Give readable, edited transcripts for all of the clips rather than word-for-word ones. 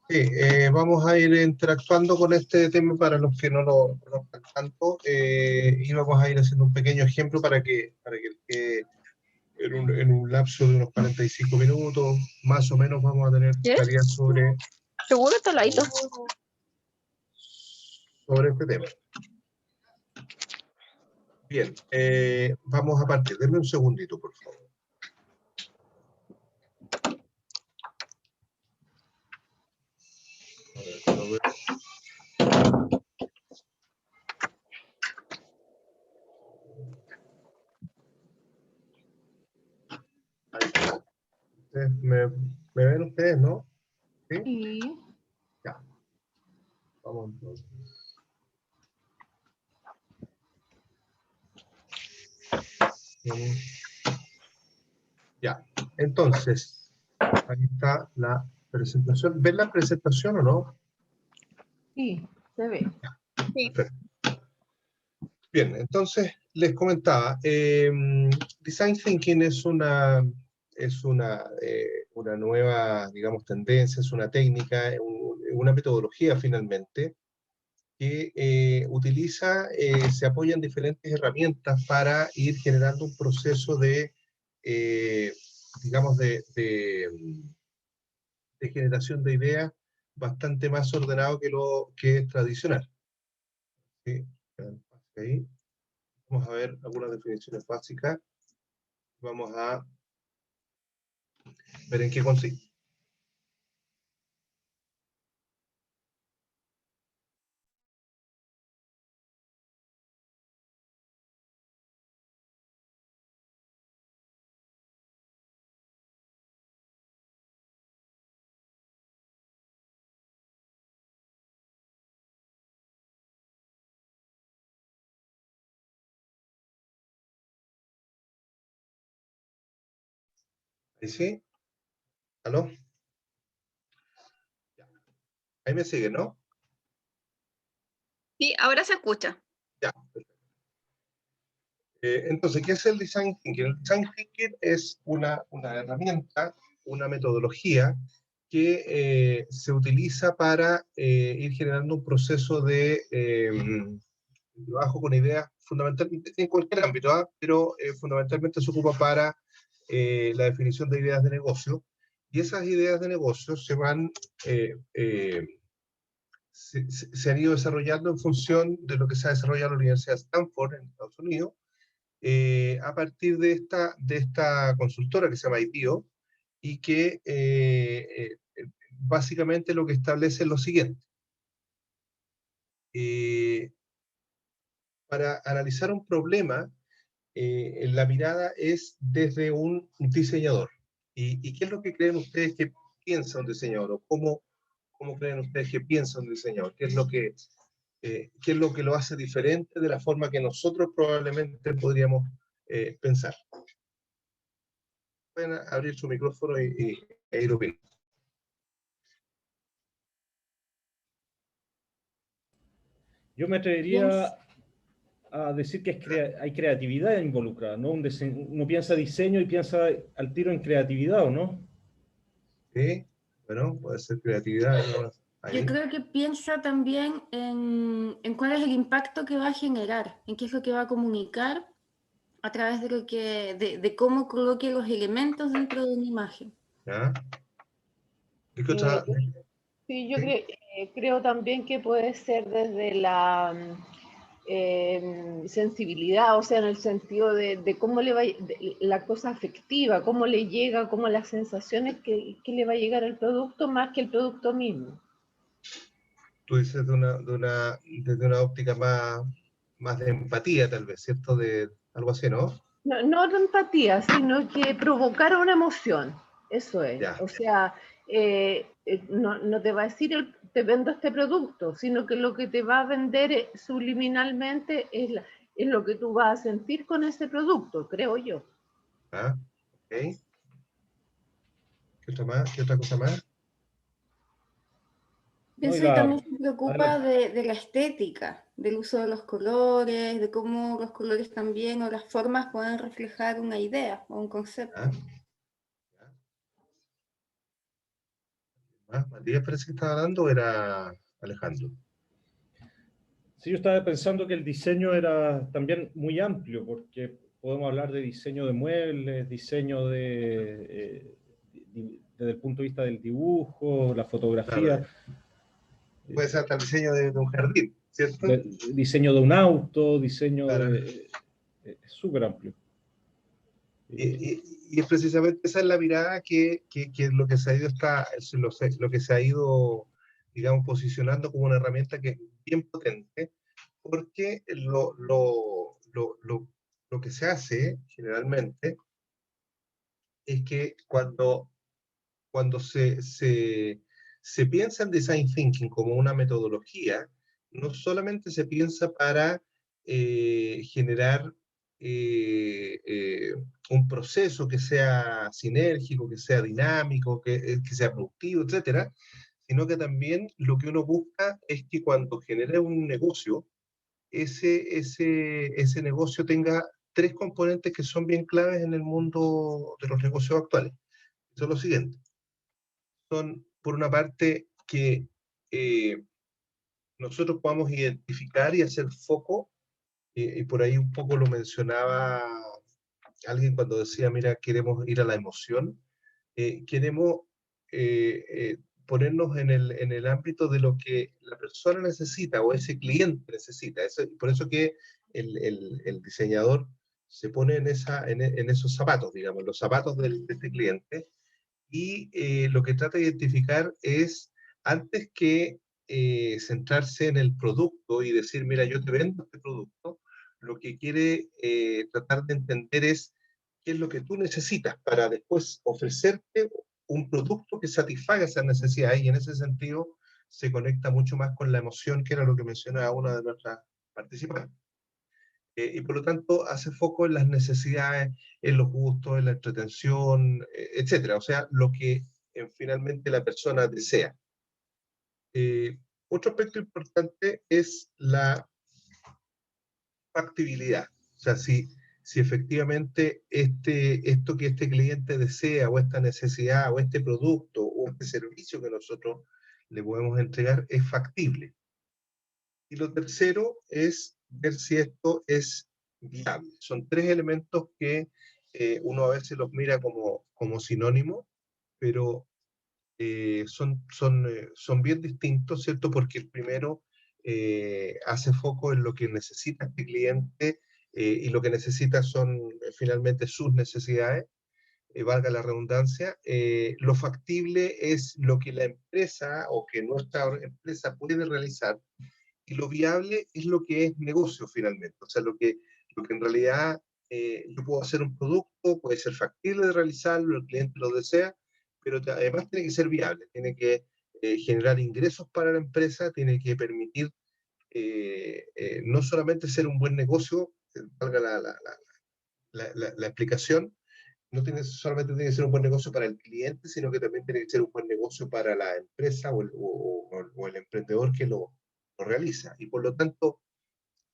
Sí, vamos a ir interactuando con este tema para los que no lo conozcan tanto, y vamos a ir haciendo un pequeño ejemplo para que en un lapso de unos 45 minutos, más o menos, vamos a tener claridad ¿Seguro está ladito? sobre este tema. Bien, vamos a partir. Denme un segundito, por favor. A ver, no veo. Ahí está. ¿Me ven ustedes, no? ¿Sí? Sí. Ya. Vamos entonces. Vamos. Ya. Entonces, ahí está la presentación. ¿Ven la presentación o no? Sí, se ve. Sí. Perfecto. Bien, entonces les comentaba, Design Thinking es una nueva, digamos, tendencia, es una técnica, una metodología finalmente, que se apoya en diferentes herramientas para ir generando un proceso eh, digamos, de generación de ideas bastante más ordenado que lo que es tradicional. ¿Sí? Ahí. Vamos a ver algunas definiciones básicas. Vamos a ver en qué consiste. ¿Ahí sí? ¿Aló? Ya. Ahí me sigue, ¿no? Sí, ahora se escucha. Ya. Entonces, ¿qué es el Design Thinking? El Design Thinking es una herramienta, una metodología que se utiliza para ir generando un proceso de trabajo con ideas, fundamentalmente en cualquier ámbito, pero fundamentalmente se ocupa para la definición de ideas de negocio, y esas ideas de negocio eh, eh, se han ido desarrollando en función de lo que se ha desarrollado en la Universidad de Stanford, en Estados Unidos, a partir de esta consultora que se llama IPO, y que básicamente lo que establece es lo siguiente. Para analizar un problema, la mirada es desde un diseñador. ¿Y qué es lo que creen ustedes que piensa un diseñador? ¿O cómo creen ustedes que piensa un diseñador? ¿Qué es lo que lo hace diferente de la forma que nosotros probablemente podríamos pensar? Pueden abrir su micrófono e ir opinando. Yo me atrevería a decir que hay creatividad involucrada, ¿no? Uno piensa diseño y piensa al tiro en creatividad, ¿o no? Sí, bueno, puede ser creatividad, ¿no? Yo Ahí. creo que piensa también en cuál es el impacto que va a generar, en qué es lo que va a comunicar a través de cómo coloque los elementos dentro de una imagen. ¿Ya? ¿Y qué Eh, otra? Sí, yo ¿Sí? creo también que puede ser desde la sensibilidad, o sea, en el sentido de cómo le va, la cosa afectiva, cómo le llega, cómo las sensaciones que le va a llegar al producto más que el producto mismo. Tú dices desde una óptica más de empatía, tal vez, ¿cierto? De algo así, ¿no? No, no de empatía, sino que provocar una emoción, eso es. Ya. O sea, no te va a decir te vendo este producto, sino que lo que te va a vender subliminalmente es lo que tú vas a sentir con ese producto, creo yo. Ah, ok. ¿Qué otra más? ¿Qué otra cosa más? No, Pienso que también se preocupa de la estética, del uso de los colores, de cómo los colores también o las formas pueden reflejar una idea o un concepto. ¿Ah? Matías parece que estaba hablando, ¿o era Alejandro? Sí, yo estaba pensando que el diseño era también muy amplio, porque podemos hablar de diseño de muebles, diseño desde el punto de vista del dibujo, la fotografía. Claro. Puede ser hasta el diseño de un jardín, ¿cierto? Diseño de un auto, diseño Claro. de... Es súper amplio. Y es precisamente esa es la mirada que es lo que se ha ido lo que se ha ido, digamos, posicionando como una herramienta que es bien potente, porque lo que se hace generalmente es que cuando se piensa en design thinking como una metodología, no solamente se piensa para generar un proceso que sea sinérgico, que sea dinámico, que sea productivo, etcétera, sino que también lo que uno busca es que cuando genere un negocio, ese negocio tenga tres componentes que son bien claves en el mundo de los negocios actuales. Son los siguientes. Son, por una parte, que nosotros podamos identificar y hacer foco, y por ahí un poco lo mencionaba alguien cuando decía, mira, queremos ir a la emoción, queremos ponernos en el ámbito de lo que la persona necesita o ese cliente necesita. Por eso que el diseñador se pone en esos zapatos, digamos, los zapatos de este cliente, y lo que trata de identificar es, antes que centrarse en el producto y decir, mira, yo te vendo este producto, lo que quiere tratar de entender es qué es lo que tú necesitas para después ofrecerte un producto que satisfaga esas necesidades, y en ese sentido se conecta mucho más con la emoción, que era lo que mencionaba una de nuestras participantes. Y por lo tanto hace foco en las necesidades, en los gustos, en la entretención, etcétera. O sea, lo que finalmente la persona desea. Otro aspecto importante es la factibilidad. O sea, si efectivamente esto que este cliente desea, o esta necesidad, o este producto, o este servicio que nosotros le podemos entregar, es factible. Y lo tercero es ver si esto es viable. Son tres elementos que uno a veces los mira como sinónimos, pero son bien distintos, ¿cierto? Porque el primero hace foco en lo que necesita este cliente, y lo que necesita son finalmente sus necesidades, valga la redundancia. Lo factible es lo que la empresa o que nuestra empresa puede realizar, y lo viable es lo que es negocio finalmente. O sea, lo que en realidad yo puedo hacer un producto, puede ser factible de realizarlo, el cliente lo desea, pero además tiene que ser viable, tiene que generar ingresos para la empresa, tiene que permitir no solamente ser un buen negocio, valga la explicación, no solamente tiene que ser un buen negocio para el cliente, sino que también tiene que ser un buen negocio para la empresa o el emprendedor que lo realiza. Y por lo tanto,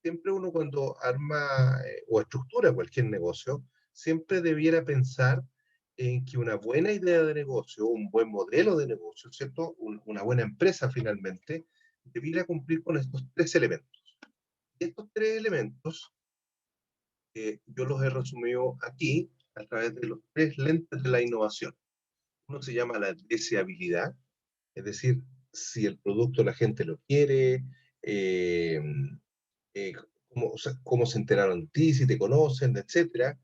siempre uno, cuando arma o estructura cualquier negocio, siempre debiera pensar en que una buena idea de negocio, un buen modelo de negocio, ¿cierto? Una buena empresa finalmente, debiera cumplir con estos tres elementos. Y estos tres elementos yo los he resumido aquí a través de los tres lentes de la innovación. Uno se llama la deseabilidad, es decir, si el producto la gente lo quiere, eh, cómo se enteraron de ti, si te conocen, etc.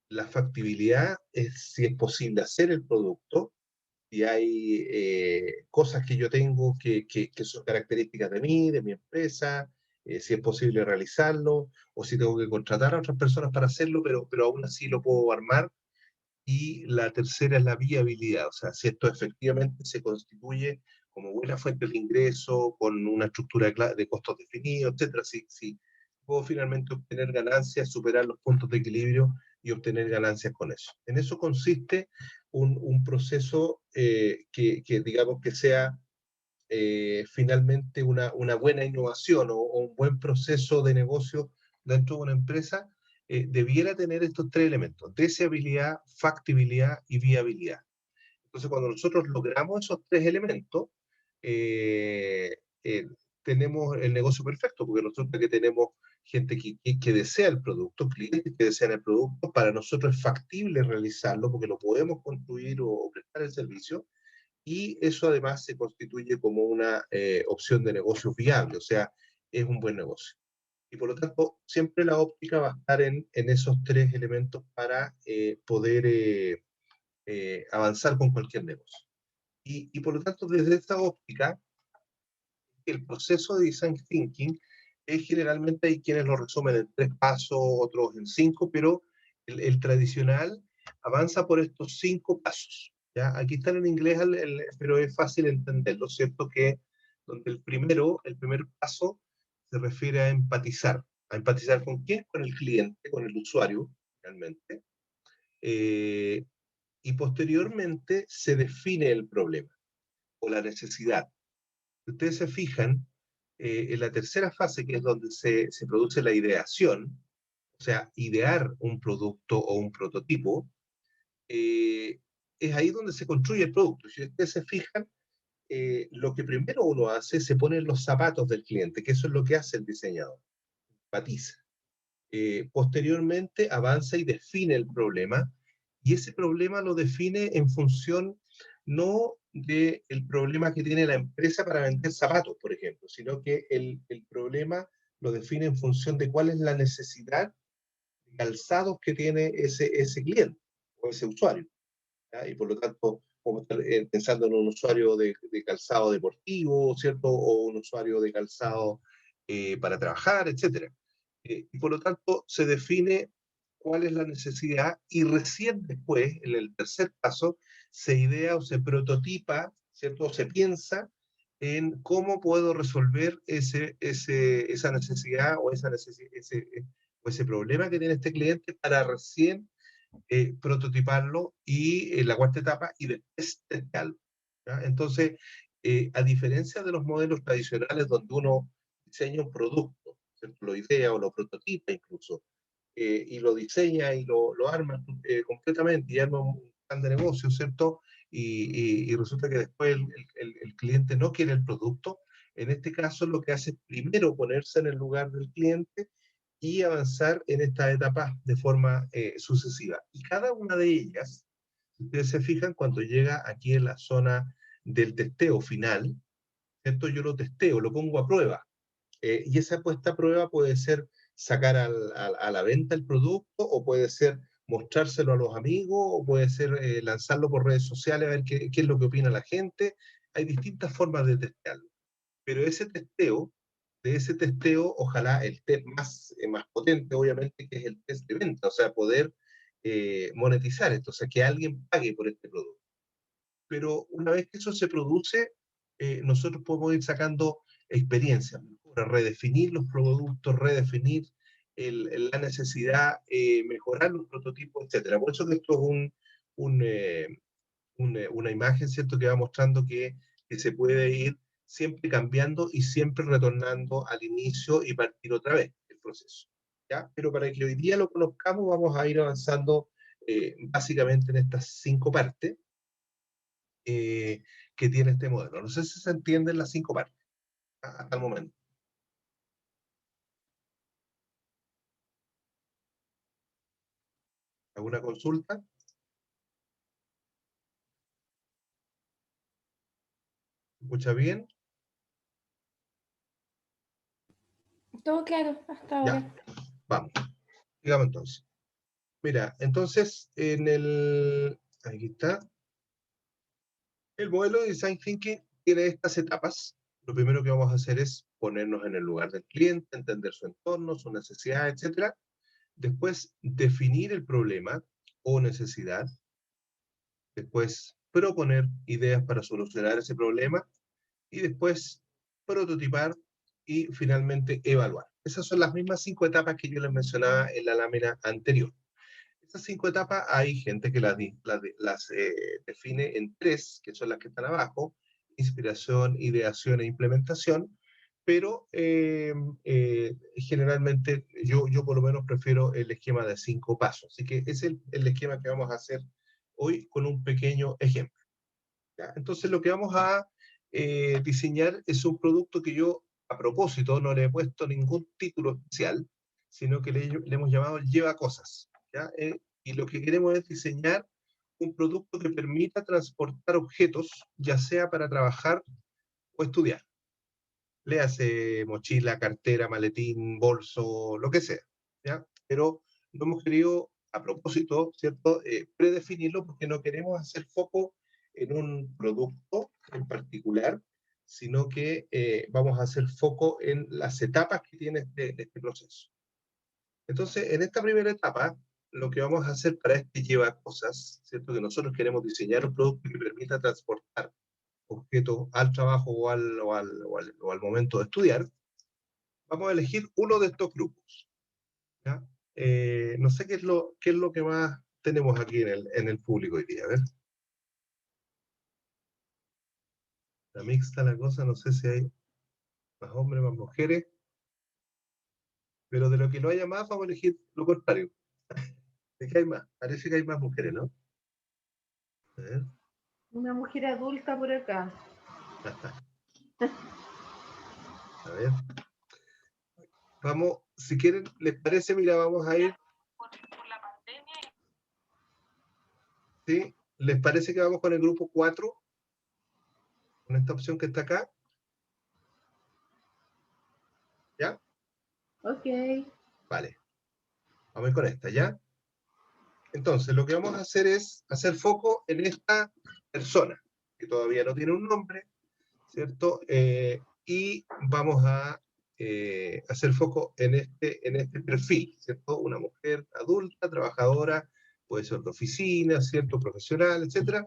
La factibilidad es si es posible hacer el producto, si hay cosas que yo tengo que son características de mí, de mi empresa, si es posible realizarlo, o si tengo que contratar a otras personas para hacerlo, pero aún así lo puedo armar. Y la tercera es la viabilidad, o sea, si esto efectivamente se constituye como buena fuente de ingreso, con una estructura de costos definidos, etcétera, si puedo finalmente obtener ganancias, superar los puntos de equilibrio y obtener ganancias con eso. En eso consiste un proceso que digamos que sea finalmente una buena innovación, o un buen proceso de negocio dentro de una empresa. Debiera tener estos tres elementos: deseabilidad, factibilidad y viabilidad. Entonces, cuando nosotros logramos esos tres elementos, tenemos el negocio perfecto, porque nosotros que tenemos gente que desea el producto, clientes que desean el producto, para nosotros es factible realizarlo, porque lo podemos construir o prestar el servicio, y eso además se constituye como una opción de negocio viable, o sea, es un buen negocio. Y por lo tanto, siempre la óptica va a estar en esos tres elementos para poder avanzar con cualquier negocio. Y por lo tanto, desde esta óptica, el proceso de Design Thinking es generalmente, hay quienes lo resumen en 3 pasos, otros en 5, pero el tradicional avanza por estos 5 pasos. ¿Ya? Aquí está en inglés, pero es fácil entenderlo, ¿cierto? Que donde el primer paso se refiere a empatizar. ¿A empatizar con quién? Con el cliente, con el usuario, realmente. Y posteriormente se define el problema o la necesidad. Si ustedes se fijan, en la tercera fase, que es donde se produce la ideación, o sea, idear un producto o un prototipo, es ahí donde se construye el producto. Si ustedes se fijan, lo que primero uno hace, se pone en los zapatos del cliente, que eso es lo que hace el diseñador, empatiza. Posteriormente avanza y define el problema, y ese problema lo define en función no del problema que tiene la empresa para vender zapatos, por ejemplo, sino que el problema lo define en función de cuál es la necesidad de calzados que tiene ese cliente o ese usuario. ¿Ya? Y por lo tanto, como estar pensando en un usuario de calzado deportivo, ¿cierto? O un usuario de calzado para trabajar, etc. Y por lo tanto, se define cuál es la necesidad y recién después, en el tercer paso, se idea o se prototipa, ¿cierto? O se piensa en cómo puedo resolver esa necesidad o ese problema que tiene este cliente para recién prototiparlo y la cuarta etapa y después testarlo. ¿Ya? Entonces, a diferencia de los modelos tradicionales donde uno diseña un producto, ¿cierto? Lo idea o lo prototipa incluso, y lo diseña y lo arma completamente y arma un plan de negocio, ¿cierto? Y resulta que después el cliente no quiere el producto. En este caso, lo que hace es primero ponerse en el lugar del cliente y avanzar en estas etapas de forma sucesiva. Y cada una de ellas, si ustedes se fijan, cuando llega aquí en la zona del testeo final, ¿cierto? Yo lo testeo, lo pongo a prueba. Y esa puesta a prueba puede ser sacar a la venta el producto, o puede ser mostrárselo a los amigos, o puede ser lanzarlo por redes sociales a ver qué es lo que opina la gente. Hay distintas formas de testearlo. Pero de ese testeo, ojalá el test más potente, obviamente, que es el test de venta, o sea, poder monetizar esto, o sea, que alguien pague por este producto. Pero una vez que eso se produce, nosotros podemos ir sacando experiencias, redefinir los productos, redefinir la necesidad, mejorar los prototipos, etc. Por eso que esto es una imagen, ¿cierto?, que va mostrando que se puede ir siempre cambiando y siempre retornando al inicio y partir otra vez el proceso. ¿Ya? Pero para que hoy día lo conozcamos, vamos a ir avanzando básicamente en estas 5 partes que tiene este modelo. No sé si se entienden las 5 partes hasta el momento. ¿Alguna consulta? ¿Escucha bien? Todo claro, hasta ahora. Ya, vamos. Digamos entonces. Mira, entonces, aquí está. El modelo de Design Thinking tiene estas etapas. Lo primero que vamos a hacer es ponernos en el lugar del cliente, entender su entorno, su necesidad, etc. Después, definir el problema o necesidad. Después, proponer ideas para solucionar ese problema. Y después, prototipar y finalmente evaluar. Esas son las mismas 5 etapas que yo les mencionaba en la lámina anterior. Estas 5 etapas hay gente que las define en 3, que son las que están abajo: inspiración, ideación e implementación, pero generalmente yo por lo menos prefiero el esquema de 5 pasos. Así que es el esquema que vamos a hacer hoy con un pequeño ejemplo. ¿ya? Entonces lo que vamos a diseñar es un producto que yo, a propósito, no le he puesto ningún título especial, sino que le hemos llamado Lleva Cosas, ¿ya? Y lo que queremos es diseñar un producto que permita transportar objetos, ya sea para trabajar o estudiar. Léase mochila, cartera, maletín, bolso, lo que sea, ¿ya? Pero no hemos querido, a propósito, ¿cierto?, predefinirlo porque no queremos hacer foco en un producto en particular, sino que vamos a hacer foco en las etapas que tiene este proceso. Entonces, en esta primera etapa, lo que vamos a hacer para este lleva cosas, ¿cierto?, que nosotros queremos diseñar un producto que permita transportar objetos al trabajo o al momento de estudiar, vamos a elegir uno de estos grupos, ¿ya? No sé qué es lo que más tenemos aquí en el público hoy día. A ver. La mixta la cosa, no sé si hay más hombres, más mujeres, pero de lo que no haya más, vamos a elegir lo contrario. ¿De qué hay más? Parece que hay más mujeres, ¿no? A ver. Una mujer adulta por acá. A ver. Vamos, si quieren, ¿les parece? Mira, vamos a ir. Por la pandemia. ¿Sí? ¿Les parece que vamos con el grupo 4? Con esta opción que está acá. ¿Ya? Ok. Vale. Vamos a ir con esta, ¿ya? Entonces, lo que vamos a hacer es hacer foco en esta persona, que todavía no tiene un nombre, ¿cierto? Y vamos a hacer foco en este perfil, ¿cierto? Una mujer adulta, trabajadora, puede ser de oficina, ¿cierto? Profesional, etcétera,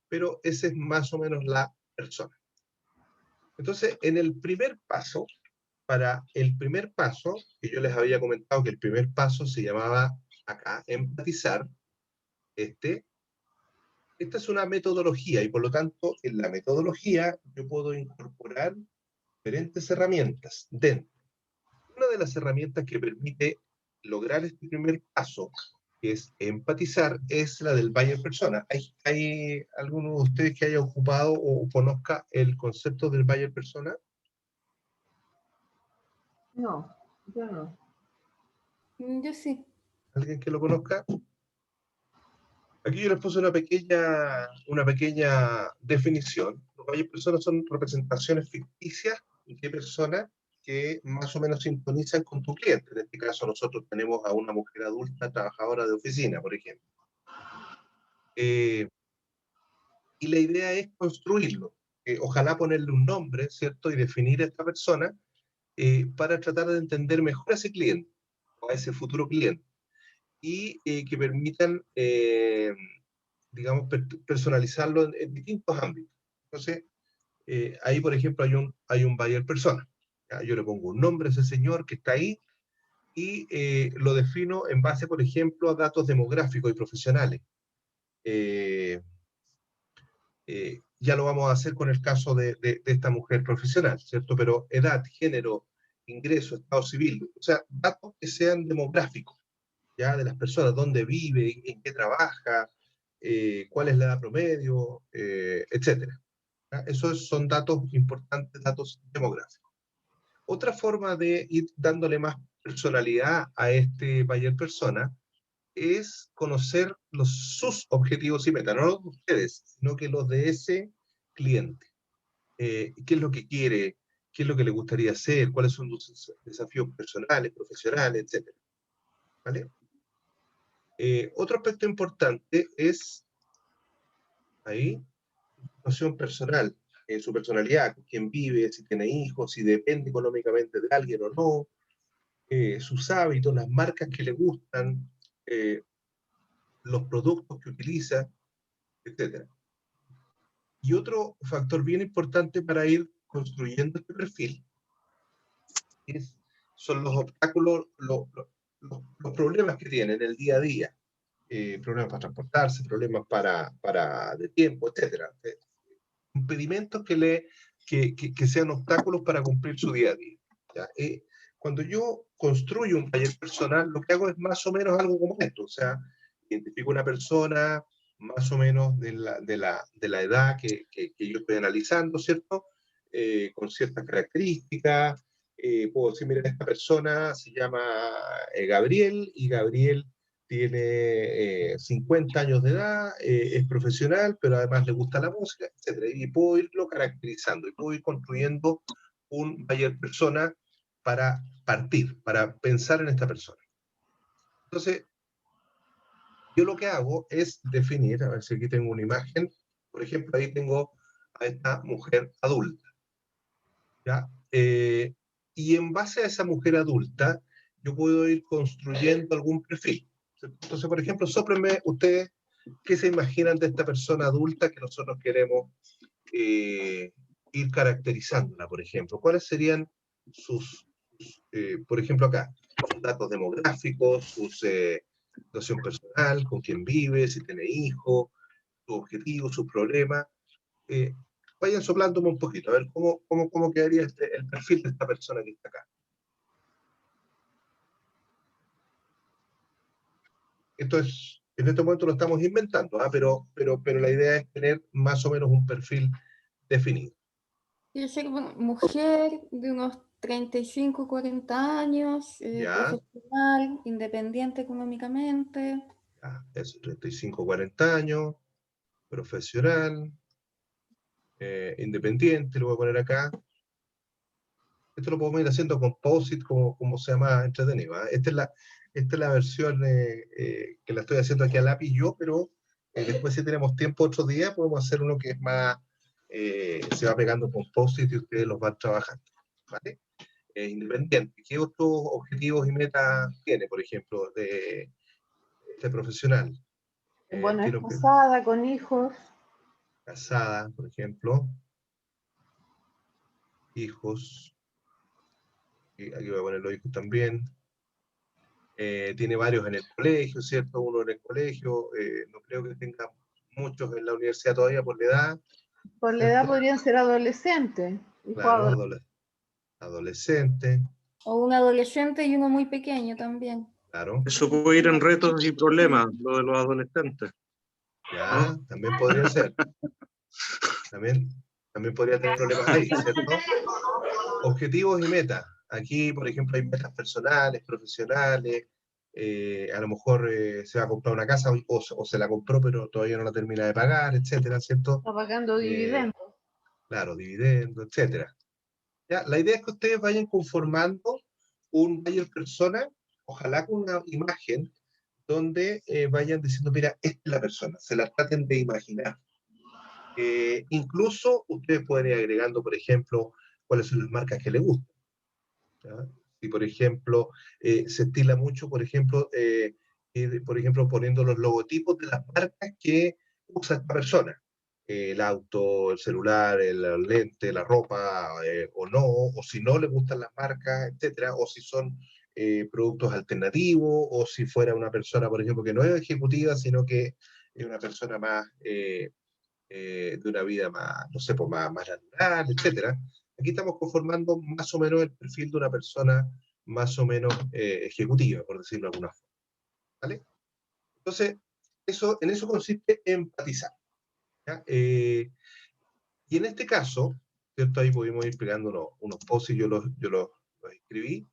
pero esa es más o menos la persona. Entonces, en el primer paso, para el primer paso, que yo les había comentado que el primer paso se llamaba acá, empatizar, esta es una metodología y por lo tanto en la metodología yo puedo incorporar diferentes herramientas dentro. Una de las herramientas que permite lograr este primer paso, que es empatizar, es la del buyer persona. ¿Hay alguno de ustedes que haya ocupado o conozca el concepto del buyer persona? No, yo no. Yo sí. ¿Alguien que lo conozca? Aquí yo les puse una pequeña definición. Los buyer personas son representaciones ficticias de personas que más o menos sintonizan con tu cliente. En este caso nosotros tenemos a una mujer adulta trabajadora de oficina, por ejemplo. Y la idea es construirlo. Ojalá ponerle un nombre, ¿cierto? Y definir a esta persona para tratar de entender mejor a ese cliente o a ese futuro cliente. Y que permitan, digamos, personalizarlo en distintos ámbitos. Entonces, ahí, por ejemplo, hay un buyer persona. ¿Ya? Yo le pongo un nombre a ese señor que está ahí y lo defino en base, por ejemplo, a datos demográficos y profesionales. Ya lo vamos a hacer con el caso de esta mujer profesional, ¿cierto? Pero edad, género, ingreso, estado civil, o sea, datos que sean demográficos, ¿ya? De las personas, dónde vive, en qué trabaja, cuál es la edad promedio, etcétera. ¿Ya? Esos son datos importantes, datos demográficos. Otra forma de ir dándole más personalidad a este buyer persona es conocer sus objetivos y metas, no los de ustedes, sino que los de ese cliente. ¿Qué es lo que quiere? ¿Qué es lo que le gustaría hacer? ¿Cuáles son sus desafíos personales, profesionales, etcétera? ¿Vale? Otro aspecto importante es ahí, situación personal, su personalidad, con quién vive, si tiene hijos, si depende económicamente de alguien o no, sus hábitos, las marcas que le gustan, los productos que utiliza, etc. Y otro factor bien importante para ir construyendo este perfil son los obstáculos, los problemas que tiene en el día a día. Problemas para transportarse, problemas de tiempo, etc. Impedimentos que sean obstáculos para cumplir su día a día. ¿Ya? Cuando yo construyo un taller personal, lo que hago es más o menos algo como esto. O sea, identifico una persona, más o menos de la edad que yo estoy analizando, ¿cierto? Con ciertas características. Puedo decir, mira, esta persona se llama Gabriel, y Gabriel tiene 50 años de edad, es profesional, pero además le gusta la música, etc. Y puedo irlo caracterizando, y puedo ir construyendo un buyer persona para partir, para pensar en esta persona. Entonces, yo lo que hago es definir, a ver si aquí tengo una imagen, por ejemplo, ahí tengo a esta mujer adulta, ¿ya? Y en base a esa mujer adulta, yo puedo ir construyendo algún perfil. Entonces, por ejemplo, sóprenme ustedes qué se imaginan de esta persona adulta que nosotros queremos ir caracterizándola, por ejemplo. ¿Cuáles serían por ejemplo, acá, sus datos demográficos, su situación personal, con quién vive, si tiene hijos, sus objetivos, sus problemas? Vayan soplándome un poquito, a ver cómo quedaría el perfil de esta persona que está acá. Esto es, en este momento lo estamos inventando, ¿ah? pero la idea es tener más o menos un perfil definido. Quiero ser mujer de unos 35, 40 años, Ya. profesional, independiente económicamente. Ya, eso, 35, 40 años, profesional, independiente, lo voy a poner acá. Esto lo podemos ir haciendo composite, como sea más entretenido, ¿eh? Esta es la versión que la estoy haciendo aquí a lápiz yo, pero después, si tenemos tiempo otro día, podemos hacer uno que es más, se va pegando composite y ustedes los van trabajando, ¿vale? Independiente. ¿Qué otros objetivos y metas tiene, por ejemplo, de este profesional? Bueno, es Tiene casada, con hijos. casada, por ejemplo, hijos, y aquí voy a poner los hijos también. Tiene varios en el colegio, ¿cierto? Uno en el colegio, no creo que tenga muchos en la universidad todavía por la edad. Por la edad podrían ser adolescentes. Claro, adolescente, O un adolescente y uno muy pequeño también. claro. Eso puede ir en retos y problemas, lo de los adolescentes. Ya, también podría ser. También podría tener problemas ahí, ¿cierto? Objetivos y metas. Aquí, por ejemplo, hay metas personales, profesionales. A lo mejor se va a comprar una casa o se la compró, pero todavía no la termina de pagar, etcétera, ¿cierto? Está pagando dividendos. Claro, dividendos, etcétera. Ya, la idea es que ustedes vayan conformando un buyer persona, ojalá con una imagen donde vayan diciendo, mira, esta es la persona, se la traten de imaginar. Incluso ustedes pueden ir agregando, por ejemplo, cuáles son las marcas que les gustan, ¿ya? Si, por ejemplo, se estila mucho, por ejemplo, poniendo los logotipos de las marcas que usa esta persona. El auto, el celular, el lente, la ropa, o no, o si no le gustan las marcas, etcétera, o si son productos alternativos, o si fuera una persona, por ejemplo, que no es ejecutiva, sino que es una persona más de una vida más, no sé, pues más natural, etcétera. Aquí estamos conformando más o menos el perfil de una persona más o menos ejecutiva, por decirlo de alguna forma, ¿vale? Entonces, en eso consiste empatizar, ¿ya? Y en este caso, ¿cierto? Ahí pudimos ir pegando unos posts y yo los escribí.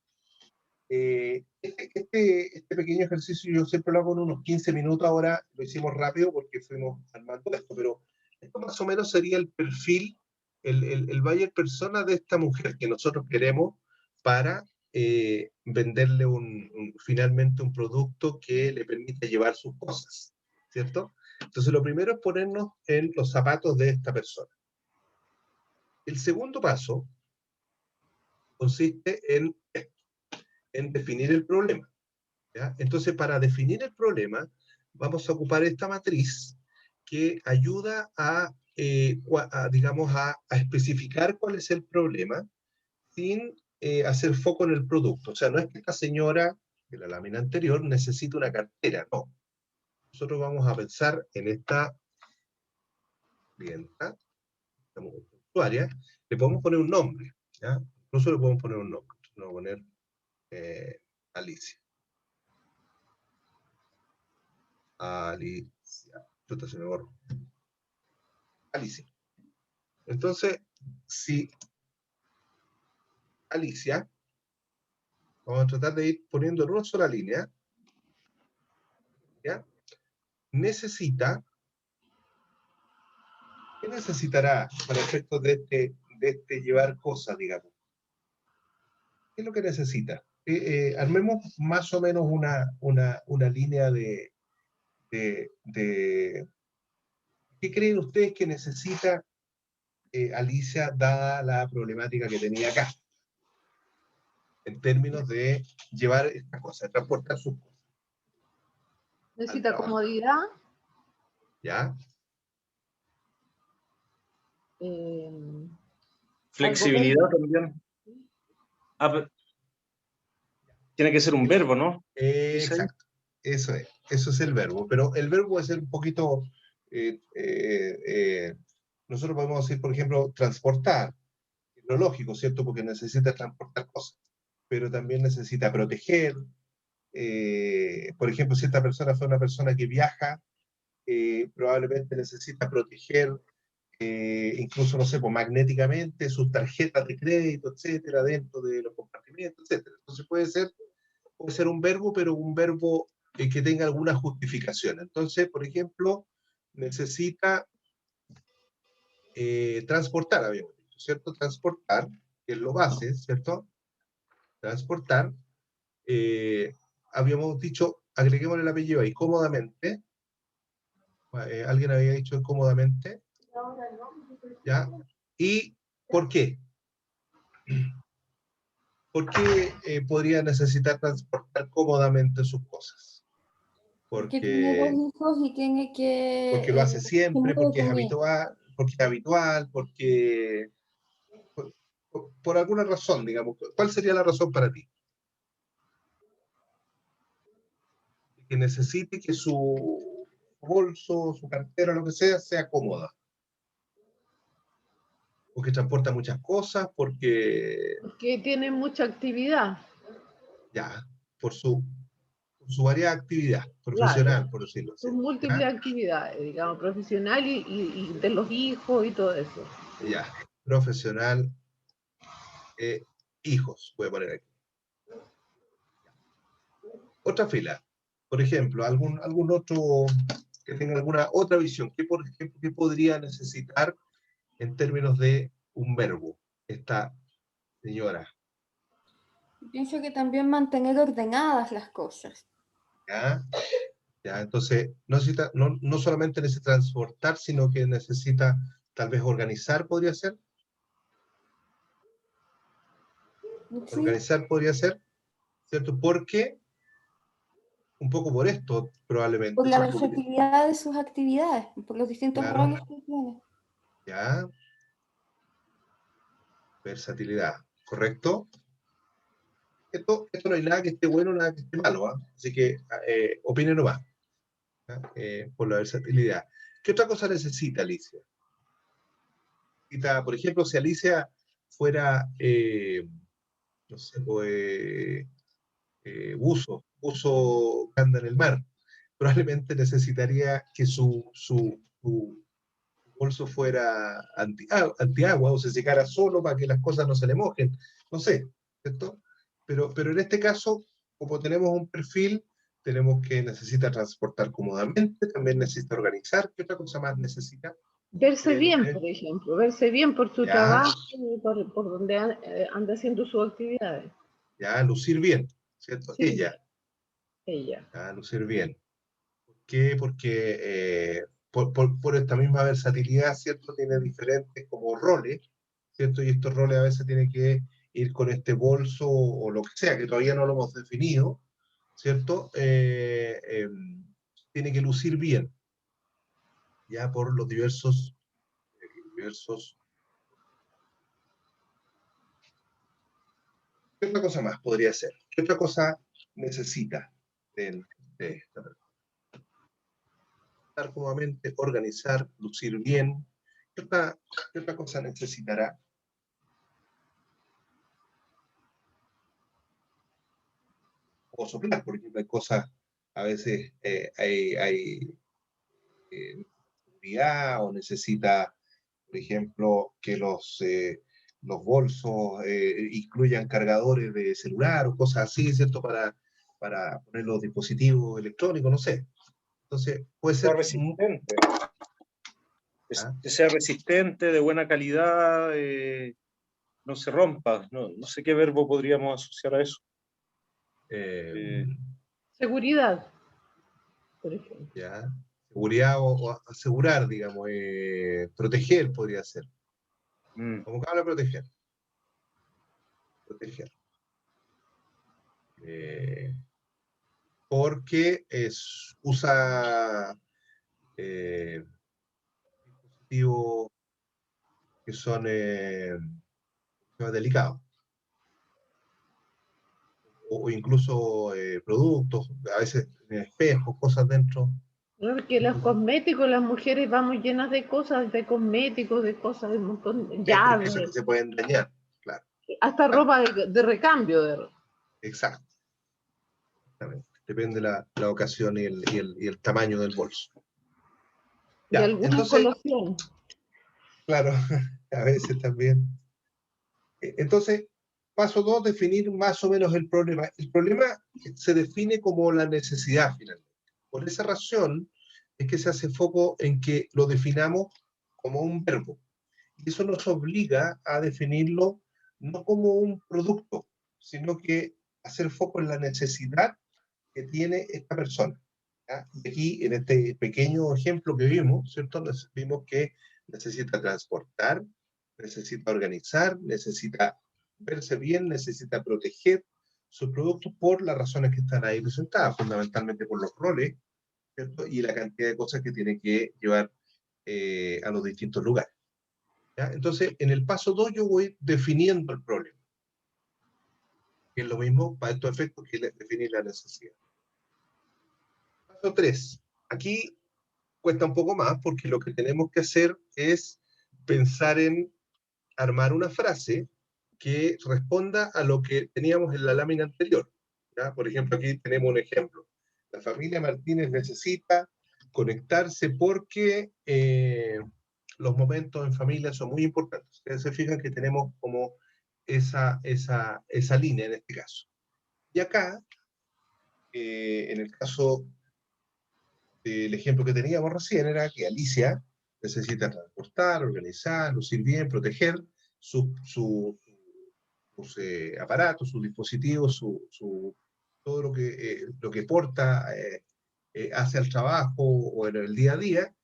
Este pequeño ejercicio yo siempre lo hago en unos 15 minutos, ahora lo hicimos rápido porque fuimos armando esto, pero esto más o menos sería el perfil, el buyer persona de esta mujer que nosotros queremos para venderle finalmente un producto que le permita llevar sus cosas, ¿cierto? Entonces lo primero es ponernos en los zapatos de esta persona. El segundo paso consiste en definir el problema, ¿ya? Entonces, para definir el problema, vamos a ocupar esta matriz que ayuda digamos, a especificar cuál es el problema sin hacer foco en el producto. O sea, no es que esta señora de la lámina anterior necesite una cartera, no. Nosotros vamos a pensar en esta clienta, esta usuaria, le podemos poner un nombre, ¿ya? Incluso le podemos poner un nombre. Vamos a poner Alicia. Alicia. Chuta, se me borró. Alicia. Entonces, si Alicia, vamos a tratar de ir poniendo en una sola línea, ¿ya? Necesita, ¿qué necesitará para efectos de este llevar cosas, digamos? ¿Qué es lo que necesita? Armemos más o menos una línea de ¿qué creen ustedes que necesita Alicia, dada la problemática que tenía acá? En términos de llevar estas cosas, transportar sus cosas. Necesita trabajo. comodidad, ¿Ya? Flexibilidad también. Ah, tiene que ser un verbo, ¿no? Dice ahí. Exacto. Eso es el verbo. Pero el verbo puede ser un poquito. Nosotros podemos decir, por ejemplo, transportar. Es lo lógico, ¿cierto? Porque necesita transportar cosas. Pero también necesita proteger. Por ejemplo, si esta persona fue una persona que viaja, probablemente necesita proteger, incluso, no sé, pues, magnéticamente, sus tarjetas de crédito, etcétera, dentro de los compartimentos, etcétera. Entonces puede ser un verbo, pero un verbo que tenga alguna justificación. Entonces, por ejemplo, necesita transportar, habíamos dicho, ¿cierto? Transportar, que es lo base, ¿cierto? Transportar. Habíamos dicho, agreguemos el apellido ahí, cómodamente. Alguien había dicho cómodamente. ¿Ya? ¿Y por qué? ¿Por qué podría necesitar transportar cómodamente sus cosas? Porque tiene dos Porque hijos y tiene que lo hace se siempre, mueve porque es con ellos. habitual, porque por alguna razón, digamos. ¿Cuál sería la razón para ti? Que necesite que su bolso, su cartera, lo que sea cómoda. Porque transporta muchas cosas, porque porque tiene mucha actividad. ya, por su variada actividad Claro, profesional, por decirlo así. sus múltiples ¿Ya? actividades, digamos, profesional y de los hijos y todo eso. Ya, profesional, hijos, voy a poner aquí. Otra fila, por ejemplo, algún otro que tenga alguna otra visión. ¿Qué podría necesitar en términos de un verbo esta señora? Pienso que también mantener ordenadas las cosas. ¿Ya? ¿Ya? Entonces, no solamente necesita transportar, sino que necesita tal vez organizar, podría ser. Sí, Organizar podría ser, ¿cierto? Porque, un poco por esto, por probablemente, la ¿cierto? Porque, versatilidad de sus actividades, por los distintos claro, roles que tiene. ya, versatilidad, ¿correcto? Esto no hay nada que esté bueno, nada que esté malo, ¿ah? Así que opine nomás, ¿ah? Por la versatilidad. ¿Qué otra cosa necesita Alicia? Necesita, por ejemplo, si Alicia fuera, no sé, pues, buzo que anda en el mar, probablemente necesitaría que su bolso fuera antiagua o se secara solo para que las cosas no se le mojen, no sé, ¿cierto? Pero en este caso, como tenemos un perfil, tenemos que necesita transportar cómodamente, también necesita organizar. ¿Qué otra cosa más necesita? Verse bien, ¿Eh? por ejemplo, verse bien por su Ya, trabajo y por donde anda haciendo sus actividades. ya, lucir bien, ¿cierto? Sí, ella. Ya, lucir bien. ¿Por qué? Porque por esta misma versatilidad, ¿cierto? Tiene diferentes como roles, ¿cierto? Y estos roles a veces tienen que ir con este bolso o lo que sea, que todavía no lo hemos definido, ¿cierto? Tiene que lucir bien, ya por los diversos. ¿Qué otra cosa más podría ser? ¿Qué otra cosa necesita de esta persona? Estar cómodamente, organizar, lucir bien. ¿Qué otra cosa necesitará? O soplar, por ejemplo, hay cosas, a veces hay seguridad, o necesita, por ejemplo, que los bolsos incluyan cargadores de celular o cosas así, ¿cierto? Para poner los dispositivos electrónicos, no sé. Entonces, puede ser... Sea resistente. ¿Ah? Que sea resistente, de buena calidad, no se rompa. No sé qué verbo podríamos asociar a eso. Seguridad, por ejemplo. ¿Ya? Seguridad o asegurar, digamos, proteger podría ser. ¿Cómo que habla proteger? Proteger. Porque usa dispositivos que son delicados. O incluso productos, a veces espejos, cosas dentro. Porque los cosméticos, las mujeres vamos llenas de cosas, de cosméticos, de cosas, de un montón de Porque llaves, eso que se pueden dañar, claro. hasta ropa de recambio. Exacto. Depende la ocasión y el tamaño del bolso. Y Ya, alguna entonces, colación. claro, a veces también. Entonces, paso 2, definir más o menos el problema. El problema se define como la necesidad, finalmente. Por esa razón es que se hace foco en que lo definamos como un verbo. Y eso nos obliga a definirlo no como un producto, sino que hacer foco en la necesidad que tiene esta persona. ¿Ya? Y aquí, en este pequeño ejemplo que vimos, ¿cierto? Vimos que necesita transportar, necesita organizar, necesita verse bien, necesita proteger sus productos por las razones que están ahí presentadas, fundamentalmente por los roles, ¿cierto? Y la cantidad de cosas que tiene que llevar a los distintos lugares. ¿Ya? Entonces, en el paso 2 yo voy definiendo el problema, que es lo mismo para estos efectos que definir la necesidad. Paso 3. Aquí cuesta un poco más porque lo que tenemos que hacer es pensar en armar una frase que responda a lo que teníamos en la lámina anterior. ¿Ya? Por ejemplo, aquí tenemos un ejemplo. La familia Martínez necesita conectarse porque los momentos en familia son muy importantes. Ustedes se fijan que tenemos como esa línea en este caso. Y acá, en el caso del ejemplo que teníamos recién, era que Alicia necesita transportar, organizar, lucir bien, proteger sus aparatos, sus dispositivos, todo lo que porta hacia el trabajo o en el día a día,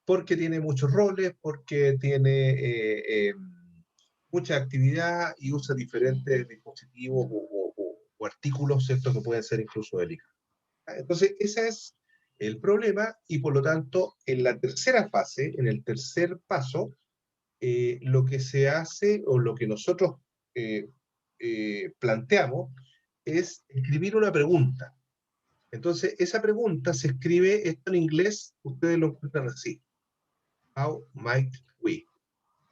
porque tiene muchos roles, porque tiene mucha actividad y usa diferentes dispositivos o artículos, ¿cierto? Que pueden ser incluso delicados. Entonces, ese es el problema y por lo tanto, en la tercera fase, en el tercer paso, lo que se hace o lo que nosotros planteamos es escribir una pregunta. Entonces, esa pregunta se escribe, esto en inglés, ustedes lo encuentran así. How might we?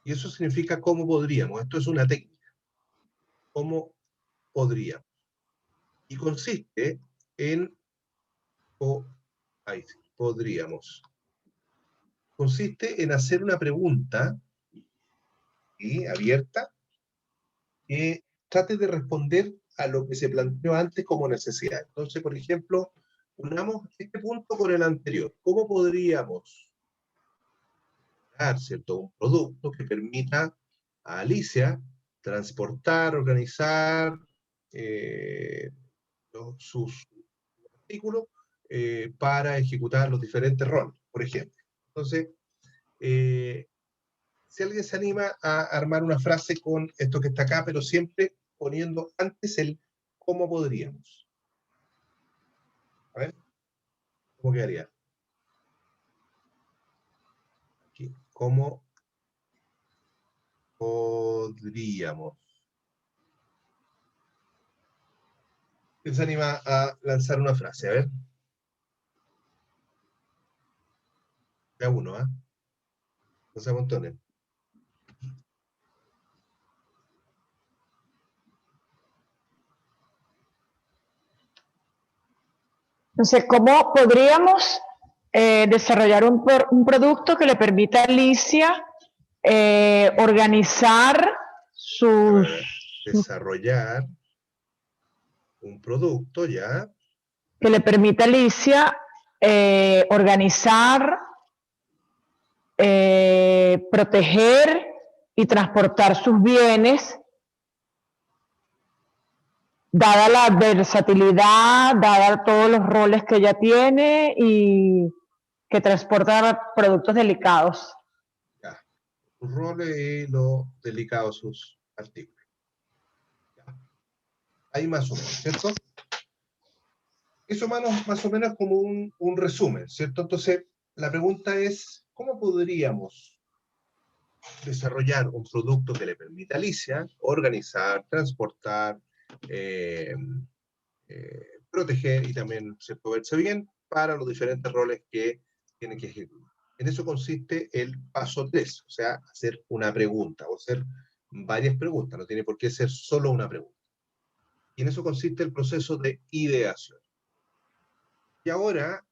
Y eso significa cómo podríamos. Esto es una técnica. ¿Cómo podríamos? Y consiste en podríamos. Consiste en hacer una pregunta abierta que trate de responder a lo que se planteó antes como necesidad. Entonces, por ejemplo, unamos este punto con el anterior. ¿Cómo podríamos dar, ¿cierto?, un producto que permita a Alicia transportar, organizar sus artículos para ejecutar los diferentes roles, por ejemplo? Entonces, si alguien se anima a armar una frase con esto que está acá, pero siempre poniendo antes el cómo podríamos. A ver, ¿cómo quedaría? Aquí, ¿cómo podríamos? ¿Quién se anima a lanzar una frase? A ver. Ya uno, ¿ah? No se amontonen. Entonces, ¿cómo podríamos desarrollar un producto que le permita a Alicia organizar Desarrollar un producto, ¿ya? que le permita a Alicia organizar, proteger y transportar sus bienes, dada la versatilidad, dada todos los roles que ella tiene y que transporta productos delicados. Ya. Sus roles y lo delicados sus artículos. Ya. Ahí más o menos, ¿cierto? Eso más o menos como un resumen, ¿cierto? Entonces, la pregunta es, ¿cómo podríamos desarrollar un producto que le permita a Alicia organizar, transportar, proteger y también verse bien para los diferentes roles que tiene que ejecutar? En eso consiste el paso 3, o sea, hacer una pregunta o hacer varias preguntas, no tiene por qué ser solo una pregunta. Y en eso consiste el proceso de ideación. Y ahora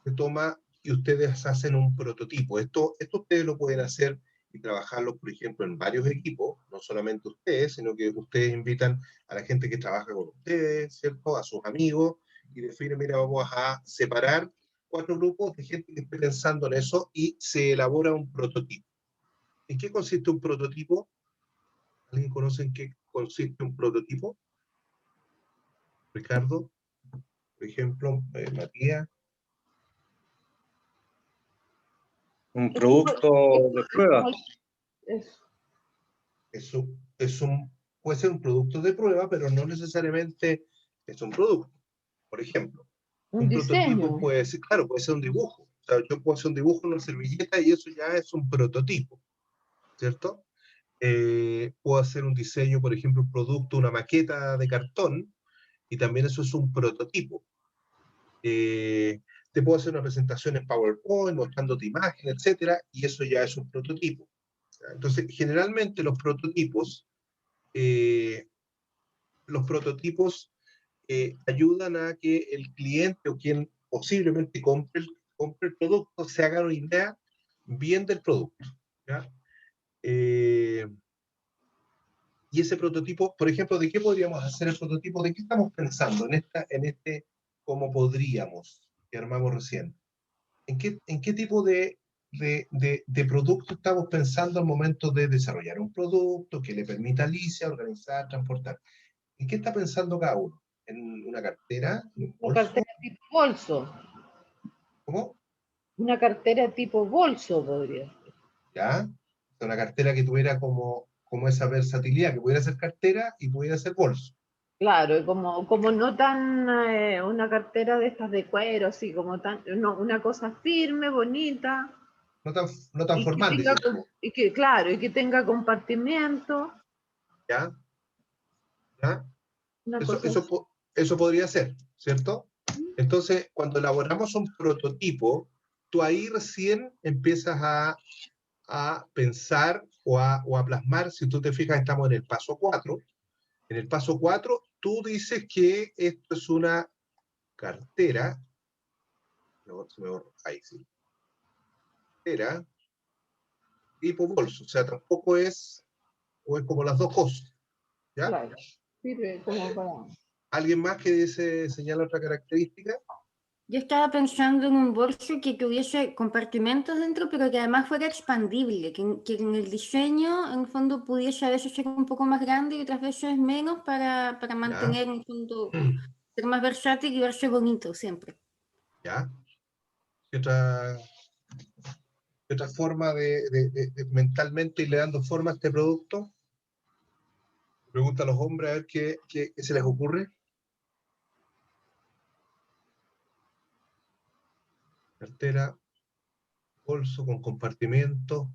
se toma y ustedes hacen un prototipo. Esto ustedes lo pueden hacer y trabajarlo, por ejemplo, en varios equipos, no solamente ustedes, sino que ustedes invitan a la gente que trabaja con ustedes, ¿cierto? A sus amigos, y definen, mira, vamos a separar 4 grupos de gente que esté pensando en eso y se elabora un prototipo. ¿En qué consiste un prototipo? ¿Alguien conoce en qué consiste un prototipo? Ricardo, por ejemplo, Matías. Un producto de prueba. Eso. Puede ser un producto de prueba, pero no necesariamente es un producto. Por ejemplo, Un un diseño. prototipo puede ser, claro, puede ser un dibujo. O sea, yo puedo hacer un dibujo en una servilleta y eso ya es un prototipo, ¿cierto? Puedo hacer un diseño, por ejemplo, un producto, una maqueta de cartón, y también eso es un prototipo. Te puedo hacer una presentación en PowerPoint, mostrándote imágenes, etcétera, y eso ya es un prototipo. Entonces, generalmente los prototipos ayudan a que el cliente o quien posiblemente compre el producto se haga una idea bien del producto, ¿ya? Y ese prototipo, por ejemplo, ¿de qué podríamos hacer el prototipo? ¿De qué estamos pensando en este cómo podríamos que armamos recién? ¿En qué tipo de producto estamos pensando al momento de desarrollar un producto que le permita a Alicia organizar, transportar? ¿En qué está pensando cada uno? ¿En una cartera? ¿En un Una bolso? cartera tipo bolso. ¿Cómo? Una cartera tipo bolso podría ser. ¿Ya? Una cartera que tuviera como esa versatilidad, que pudiera ser cartera y pudiera ser bolso. Claro, y como no tan una cartera de estas de cuero, así como no, una cosa firme, bonita. No tan Y que formal, tenga, dices tú. claro, y que tenga compartimiento. ¿Ya? ¿Ya? Una Eso, cosa eso, así. eso podría ser, ¿cierto? Entonces, cuando elaboramos un prototipo, tú ahí recién empiezas a pensar o a plasmar. Si tú te fijas, estamos en el paso 4. En el paso 4, tú dices que esto es una cartera. No, se me borró. Ahí sí. Cartera tipo bolso. O sea, tampoco es, o es como las dos cosas. ¿Ya? Claro, sirve como para... ¿Alguien más que señala otra característica? Yo estaba pensando en un bolso que tuviese compartimentos dentro, pero que además fuera expandible, que en el diseño, en el fondo, pudiese a veces ser un poco más grande y otras veces menos para mantener, en el fondo, ser más versátil y verse bonito siempre. ¿Ya? ¿Qué otra forma de mentalmente irle dando forma a este producto? Pregunta a los hombres a ver qué se les ocurre. Cartera, bolso con compartimento.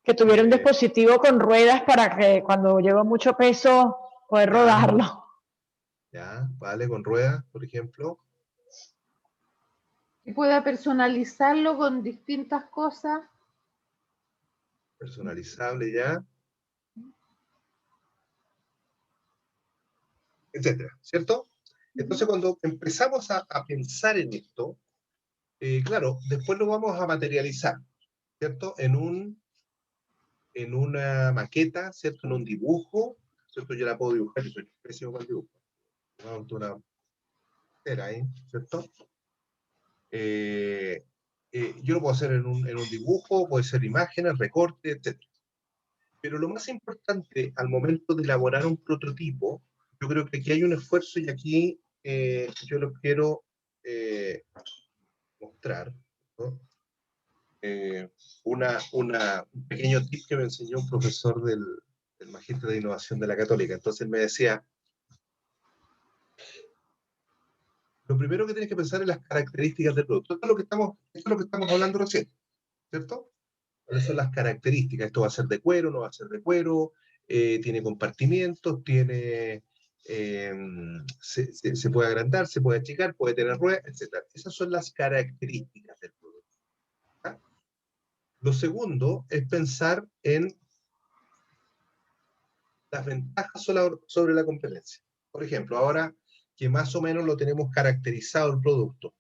Que tuviera un dispositivo con ruedas para que cuando lleva mucho peso poder rodarlo. Ya, vale, con ruedas, por ejemplo. Y pueda personalizarlo con distintas cosas. Personalizable ya. Etcétera, ¿cierto? Entonces, cuando empezamos a pensar en esto, claro, después lo vamos a materializar, ¿cierto? En una maqueta, ¿cierto? En un dibujo, ¿cierto? Yo la puedo dibujar, yo soy pésimo para el dibujo. Una cera ahí, ¿cierto? Yo lo puedo hacer en un dibujo, puede ser imágenes, recortes, etc. Pero lo más importante al momento de elaborar un prototipo, yo creo que aquí hay un esfuerzo y aquí yo lo quiero mostrar, ¿no? Un pequeño tip que me enseñó un profesor del Magíster de Innovación de la Católica. Entonces me decía, lo primero que tienes que pensar es las características del producto. Esto es lo que estamos hablando recién, ¿cierto? ¿Cuáles son las características? Esto va a ser de cuero, no va a ser de cuero, tiene compartimientos, se puede agrandar, se puede achicar, puede tener ruedas, etc. Esas son las características del producto. ¿Ah? Lo segundo es pensar en las ventajas sobre la competencia. Por ejemplo, ahora que más o menos lo tenemos caracterizado el producto,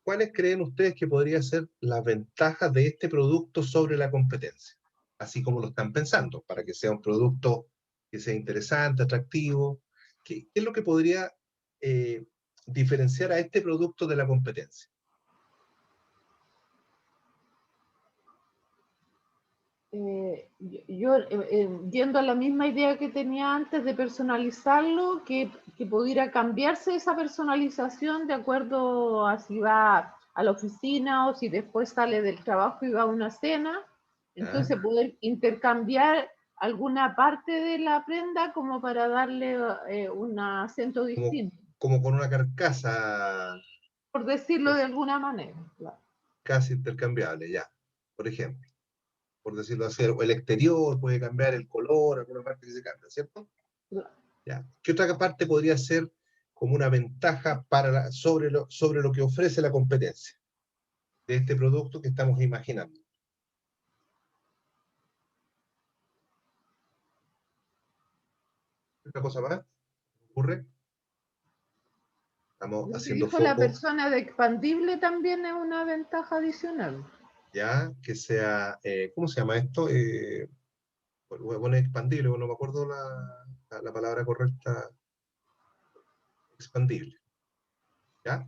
¿cuáles creen ustedes que podrían ser las ventajas de este producto sobre la competencia? Así como lo están pensando, para que sea un producto que sea interesante, atractivo. ¿Qué es lo que podría diferenciar a este producto de la competencia? Yendo a la misma idea que tenía antes de personalizarlo, que pudiera cambiarse esa personalización de acuerdo a si va a la oficina o si después sale del trabajo y va a una cena. Entonces poder intercambiar alguna parte de la prenda como para darle un acento distinto. Como con una carcasa. Por decirlo de alguna manera. Claro. Casi intercambiable, ya, por ejemplo. Por decirlo así, el exterior puede cambiar el color, alguna parte que se cambia, ¿cierto? Ya. ¿Qué otra parte podría ser como una ventaja sobre lo que ofrece la competencia de este producto que estamos imaginando? ¿Otra cosa más? ¿Ocurre? Estamos haciendo dijo la foco. persona de expandible también es una ventaja adicional. Ya, que sea, ¿cómo se llama esto? Bueno, expandible, no me acuerdo la palabra correcta. Expandible. ¿Ya?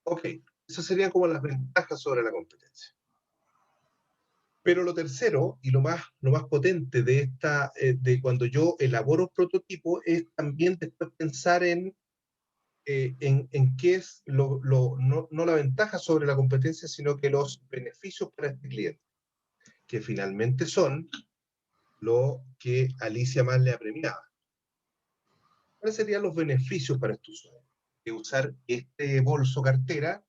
Ok, esas serían como las ventajas sobre la competencia. Pero lo tercero y lo más potente de cuando yo elaboro un prototipo es también después pensar en qué es no la ventaja sobre la competencia, sino que los beneficios para este cliente, que finalmente son lo que Alicia más le apremiaba. ¿Cuáles serían los beneficios para este usuario de usar este bolso cartera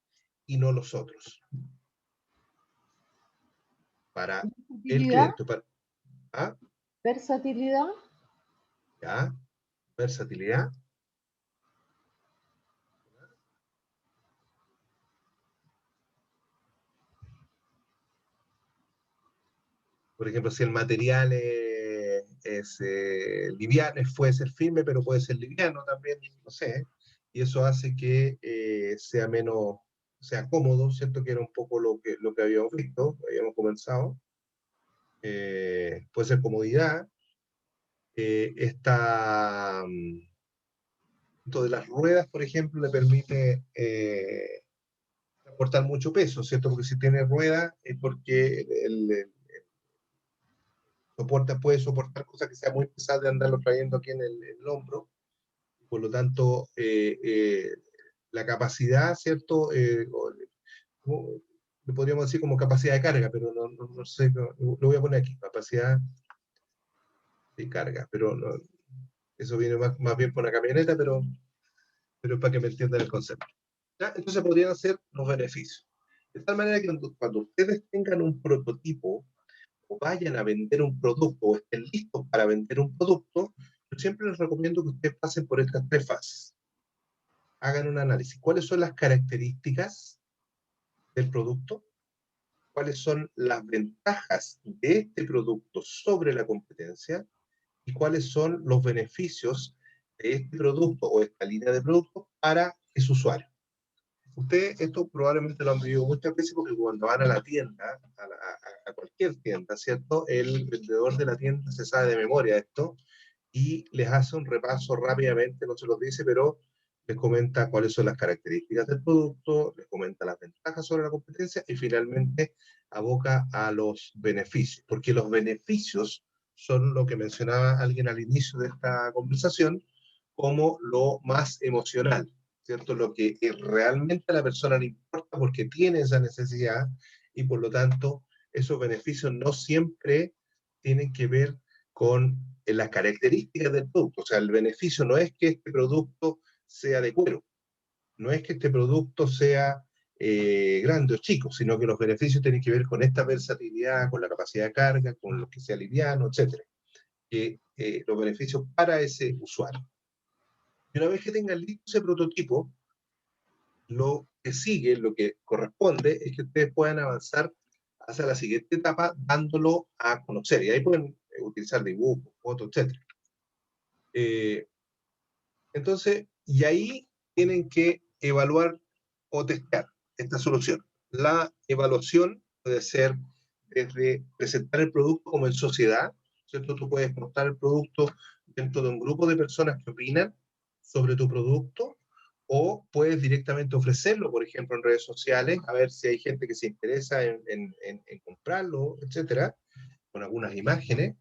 y no los otros? Para el cliente. ¿Ah? Versatilidad. ¿Ya? Versatilidad. Por ejemplo, si el material es liviano, puede ser firme, pero puede ser liviano también, no sé. Y eso hace que sea cómodo, ¿cierto? Que era un poco lo que habíamos visto, habíamos comenzado. Puede ser comodidad. Esto de las ruedas, por ejemplo, le permite transportar mucho peso, ¿cierto? Porque si tiene ruedas es porque puede soportar cosas que sean muy pesadas de andarlo trayendo aquí en el hombro. Por lo tanto, la capacidad, ¿cierto? Lo podríamos decir como capacidad de carga, pero no sé, lo voy a poner aquí, capacidad de carga, pero eso viene más bien por una camioneta, pero para que me entiendan el concepto. ¿Ya? Entonces podrían ser los beneficios. De tal manera que cuando ustedes tengan un prototipo, o vayan a vender un producto, o estén listos para vender un producto, yo siempre les recomiendo que ustedes pasen por estas 3 fases. Hagan un análisis. ¿Cuáles son las características del producto? ¿Cuáles son las ventajas de este producto sobre la competencia? ¿Y cuáles son los beneficios de este producto o esta línea de productos para ese usuario? Ustedes esto probablemente lo han vivido muchas veces porque cuando van a la tienda, a cualquier tienda, ¿cierto? El vendedor de la tienda se sabe de memoria esto y les hace un repaso rápidamente, no se los dice, pero les comenta cuáles son las características del producto, les comenta las ventajas sobre la competencia y finalmente aboca a los beneficios, porque los beneficios son lo que mencionaba alguien al inicio de esta conversación como lo más emocional, ¿cierto? Lo que realmente a la persona le importa porque tiene esa necesidad y por lo tanto esos beneficios no siempre tienen que ver con las características del producto. O sea, el beneficio no es que este producto sea de cuero, no es que este producto sea grande o chico, sino que los beneficios tienen que ver con esta versatilidad, con la capacidad de carga, con lo que sea liviano, etc. Que los beneficios para ese usuario. Y una vez que tengan listo ese prototipo, lo que sigue, lo que corresponde, es que ustedes puedan avanzar hacia la siguiente etapa dándolo a conocer. Y ahí pueden utilizar dibujos, fotos, etc. Entonces, y ahí tienen que evaluar o testear esta solución. La evaluación puede ser desde presentar el producto como en sociedad, ¿cierto? Tú puedes mostrar el producto dentro de un grupo de personas que opinan sobre tu producto, o puedes directamente ofrecerlo, por ejemplo, en redes sociales, a ver si hay gente que se interesa en comprarlo, etcétera, con algunas imágenes.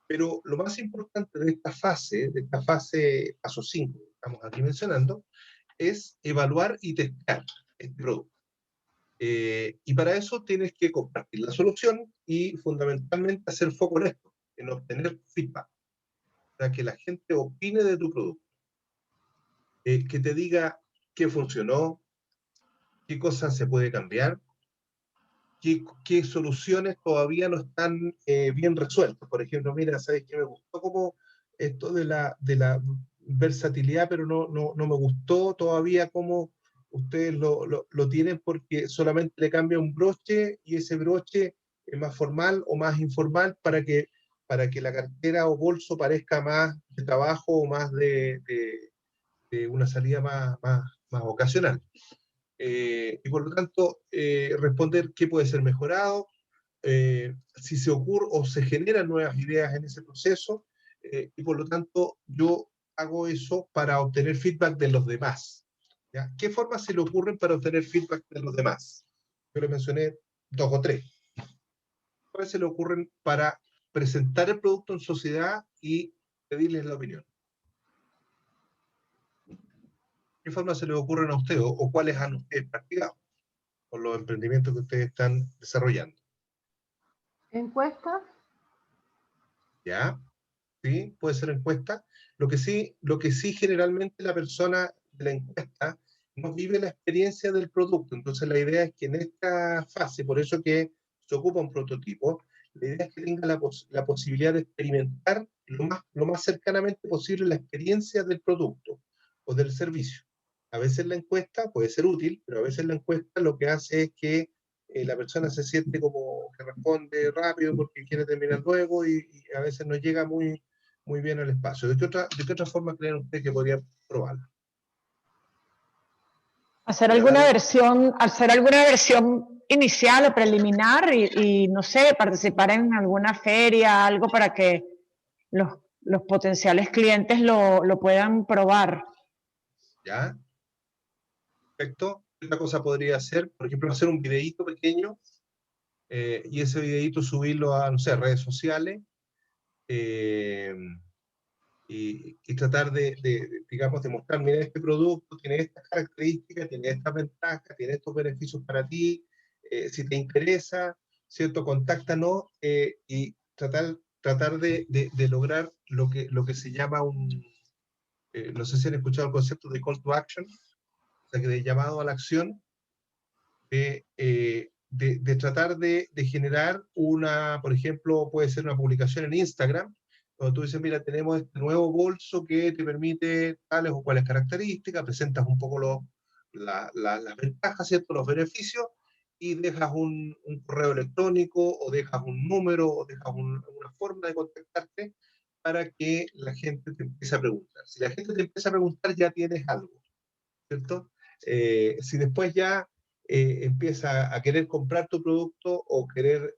Pero lo más importante de esta fase paso 5, que estamos aquí mencionando, es evaluar y testar este producto. Y para eso tienes que compartir la solución y fundamentalmente hacer foco en esto, en obtener feedback, para que la gente opine de tu producto. Que te diga qué funcionó, qué cosas se puede cambiar, qué soluciones todavía no están bien resueltas. Por ejemplo, mira, ¿sabes qué? Me gustó como esto de la versatilidad, pero no me gustó todavía cómo ustedes lo tienen porque solamente le cambia un broche y ese broche es más formal o más informal para que la cartera o bolso parezca más de trabajo o más de una salida más ocasional. Y por lo tanto, responder qué puede ser mejorado, si se ocurre o se generan nuevas ideas en ese proceso, y por lo tanto yo hago eso para obtener feedback de los demás. ¿Ya? ¿Qué formas se le ocurren para obtener feedback de los demás? Yo le mencioné 2 o 3. ¿Cuáles se le ocurren para presentar el producto en sociedad y pedirles la opinión? ¿Qué formas se les ocurren a ustedes o cuáles han ustedes practicado con los emprendimientos que ustedes están desarrollando? ¿Encuesta? ¿Ya? Sí, puede ser encuesta. Lo que sí generalmente la persona de la encuesta no vive la experiencia del producto. Entonces la idea es que en esta fase, por eso que se ocupa un prototipo, la idea es que tenga la posibilidad de experimentar lo más cercanamente posible la experiencia del producto o del servicio. A veces la encuesta puede ser útil, pero a veces la encuesta lo que hace es que la persona se siente como que responde rápido porque quiere terminar luego y a veces no llega muy bien al espacio. ¿De qué otra forma creen ustedes que podrían probarlo? Hacer alguna versión inicial o preliminar y no sé, participar en alguna feria, algo para que los potenciales clientes lo puedan probar. ¿Ya? Perfecto. Otra cosa podría ser, por ejemplo, hacer un videíto pequeño y ese videíto subirlo a, no sé, redes sociales y tratar digamos, de mostrar, mira, este producto tiene estas características, tiene estas ventajas, tiene estos beneficios para ti, si te interesa, ¿cierto? Contáctanos y tratar de lograr lo que se llama no sé si han escuchado el concepto de call to action, o sea, que de llamado a la acción, de tratar de generar por ejemplo, puede ser una publicación en Instagram, donde tú dices, mira, tenemos este nuevo bolso que te permite tales o cuales características, presentas un poco las ventajas, ¿cierto? Los beneficios, y dejas un correo electrónico, o dejas un número, o dejas una forma de contactarte para que la gente te empiece a preguntar. Si la gente te empieza a preguntar, ya tienes algo, ¿cierto? Si después ya empieza a querer comprar tu producto o querer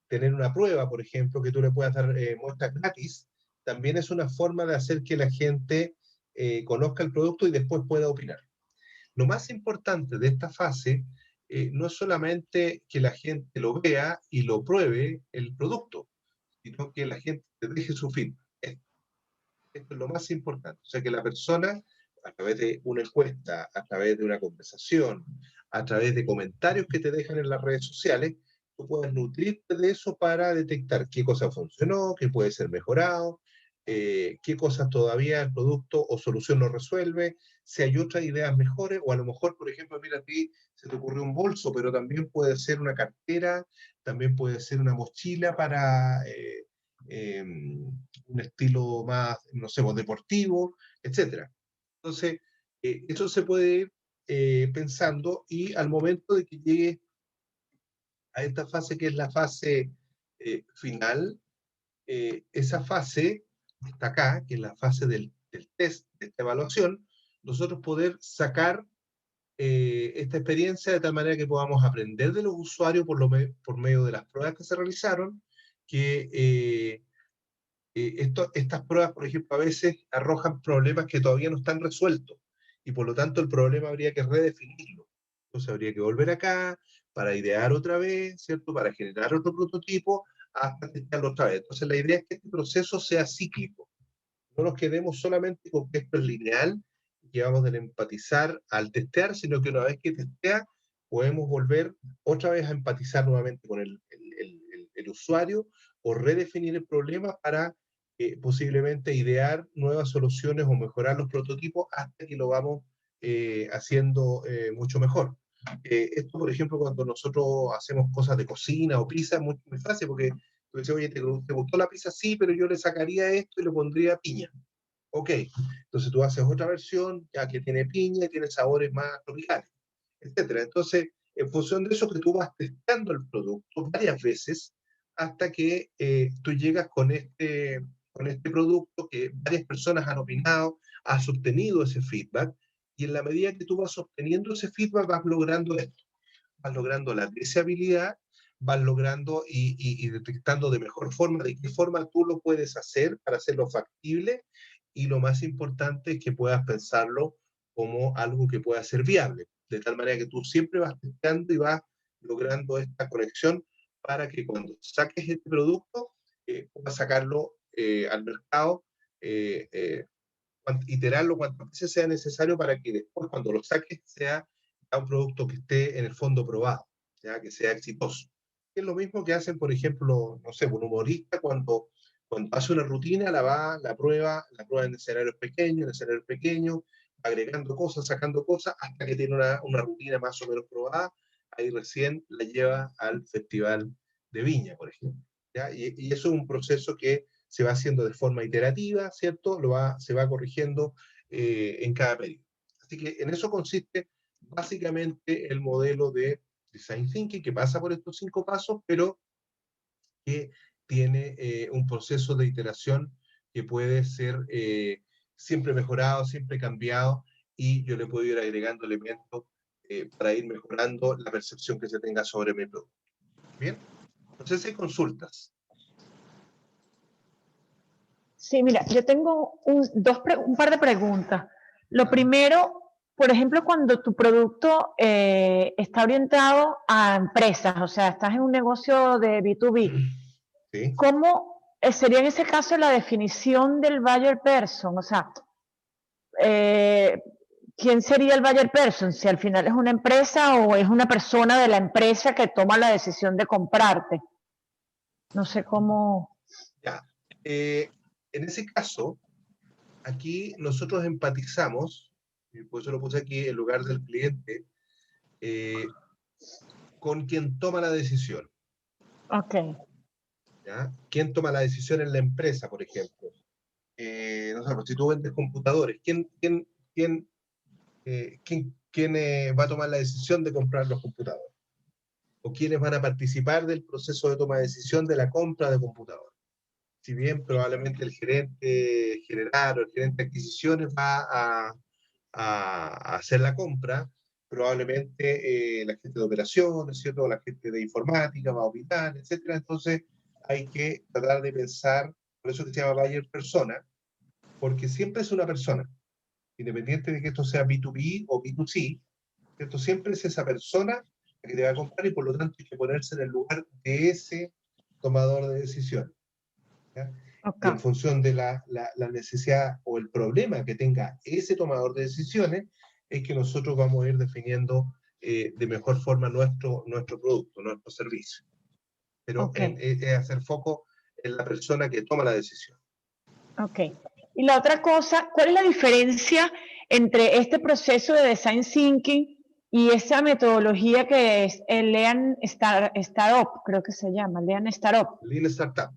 tener una prueba, por ejemplo, que tú le puedas dar muestras gratis, también es una forma de hacer que la gente conozca el producto y después pueda opinar. Lo más importante de esta fase no es solamente que la gente lo vea y lo pruebe el producto, sino que la gente te deje su feedback. Esto es lo más importante. O sea, que la persona, a través de una encuesta, a través de una conversación, a través de comentarios que te dejan en las redes sociales, tú puedes nutrirte de eso para detectar qué cosa funcionó, qué puede ser mejorado, qué cosas todavía el producto o solución no resuelve, si hay otras ideas mejores, o a lo mejor, por ejemplo, mira, a ti se te ocurrió un bolso, pero también puede ser una cartera, también puede ser una mochila para un estilo más, no sé, deportivo, etc. Entonces, eso se puede ir pensando, y al momento de que llegue a esta fase, que es la fase final, esa fase está acá, que es la fase del test, de esta evaluación, nosotros poder sacar esta experiencia de tal manera que podamos aprender de los usuarios por medio de las pruebas que se realizaron, que estas pruebas, por ejemplo, a veces arrojan problemas que todavía no están resueltos, y por lo tanto el problema habría que redefinirlo. Entonces habría que volver acá para idear otra vez, ¿cierto? Para generar otro prototipo, hasta testarlo otra vez. Entonces la idea es que este proceso sea cíclico. No nos quedemos solamente con que esto es lineal, que vamos del empatizar al testear, sino que una vez que testea, podemos volver otra vez a empatizar nuevamente con el usuario, o redefinir el problema para posiblemente idear nuevas soluciones o mejorar los prototipos hasta que lo vamos haciendo mucho mejor. Esto, por ejemplo, cuando nosotros hacemos cosas de cocina o pizza, es muy fácil, porque tú dices, oye, ¿te gustó la pizza? Sí, pero yo le sacaría esto y le pondría piña. Ok, entonces tú haces otra versión, ya que tiene piña y tiene sabores más tropicales, etcétera. Entonces, en función de eso, que tú vas testando el producto varias veces hasta que tú llegas con este producto que varias personas han opinado, has obtenido ese feedback, y en la medida que tú vas obteniendo ese feedback, vas logrando esto, vas logrando la deseabilidad, vas logrando y detectando de mejor forma, de qué forma tú lo puedes hacer para hacerlo factible, y lo más importante es que puedas pensarlo como algo que pueda ser viable, de tal manera que tú siempre vas testeando y vas logrando esta conexión para que cuando saques este producto puedas sacarlo al mercado, iterarlo cuantas veces sea necesario para que después, cuando lo saques, sea un producto que esté en el fondo probado, ¿ya? Que sea exitoso. Es lo mismo que hacen, por ejemplo, no sé, un humorista cuando hace una rutina, la prueba en escenarios pequeños, agregando cosas, sacando cosas, hasta que tiene una rutina más o menos probada, ahí recién la lleva al Festival de Viña, por ejemplo, ¿ya? Y eso es un proceso que se va haciendo de forma iterativa, ¿cierto? Se va corrigiendo en cada periodo. Así que en eso consiste básicamente el modelo de Design Thinking, que pasa por estos 5 pasos, pero que tiene un proceso de iteración que puede ser siempre mejorado, siempre cambiado, y yo le puedo ir agregando elementos para ir mejorando la percepción que se tenga sobre mi producto. Bien, entonces hay consultas. Sí, mira, yo tengo un par de preguntas. Lo primero, por ejemplo, cuando tu producto está orientado a empresas, o sea, estás en un negocio de B2B, ¿Sí? ¿cómo sería en ese caso la definición del buyer person? O sea, ¿quién sería el buyer person? Si al final es una empresa o es una persona de la empresa que toma la decisión de comprarte. No sé cómo... Ya. En ese caso, aquí nosotros empatizamos, y por eso lo puse aquí en lugar del cliente, con quien toma la decisión. Ok. ¿Ya? ¿Quién toma la decisión en la empresa, por ejemplo? No sé, pues, si tú vendes computadores, ¿quién va a tomar la decisión de comprar los computadores? ¿O quiénes van a participar del proceso de toma de decisión de la compra de computadores? Si bien probablemente el gerente general o el gerente de adquisiciones va a hacer la compra, probablemente la gente de operaciones, ¿cierto? La gente de informática va a opinar, etcétera. Entonces hay que tratar de pensar, por eso que se llama buyer persona, porque siempre es una persona, independiente de que esto sea B2B o B2C, ¿cierto? Siempre es esa persona la que te va a comprar y por lo tanto hay que ponerse en el lugar de ese tomador de decisiones. ¿Ya? Y en función de la necesidad o el problema que tenga ese tomador de decisiones, es que nosotros vamos a ir definiendo de mejor forma nuestro producto, nuestro servicio. Pero es hacer foco en la persona que toma la decisión. Ok. Y la otra cosa, ¿cuál es la diferencia entre este proceso de design thinking y esa metodología que es el Lean Startup, creo que se llama, Lean Startup? Lean Startup.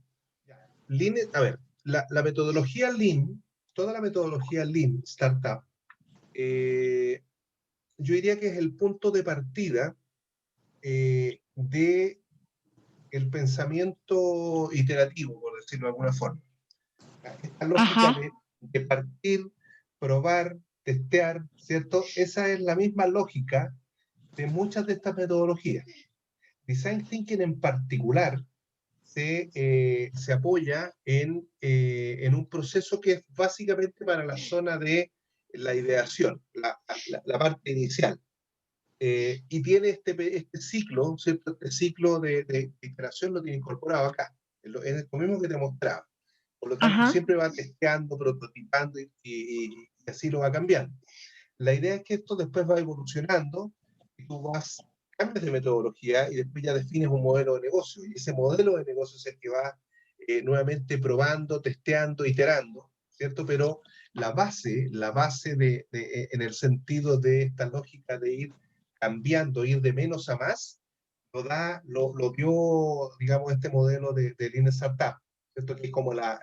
Lean, a ver, la metodología Lean, toda la metodología Lean Startup, yo diría que es el punto de partida de el pensamiento iterativo, por decirlo de alguna forma. Esta lógica de partir, probar, testear, ¿cierto? Esa es la misma lógica de muchas de estas metodologías. Design Thinking en particular se apoya en un proceso que es básicamente para la zona de la ideación, la parte inicial. Y tiene este ciclo, ¿cierto? Este ciclo de iteración lo tiene incorporado acá, es lo mismo que te mostraba. Por lo tanto, siempre va testeando, prototipando y así lo va cambiando. La idea es que esto después va evolucionando y tú cambias de metodología y después ya defines un modelo de negocio. Y ese modelo de negocio es el que va nuevamente probando, testeando, iterando, ¿cierto? Pero la base en el sentido de esta lógica de ir cambiando, ir de menos a más, lo dio, digamos, este modelo de Lean Startup, ¿cierto? Que es como la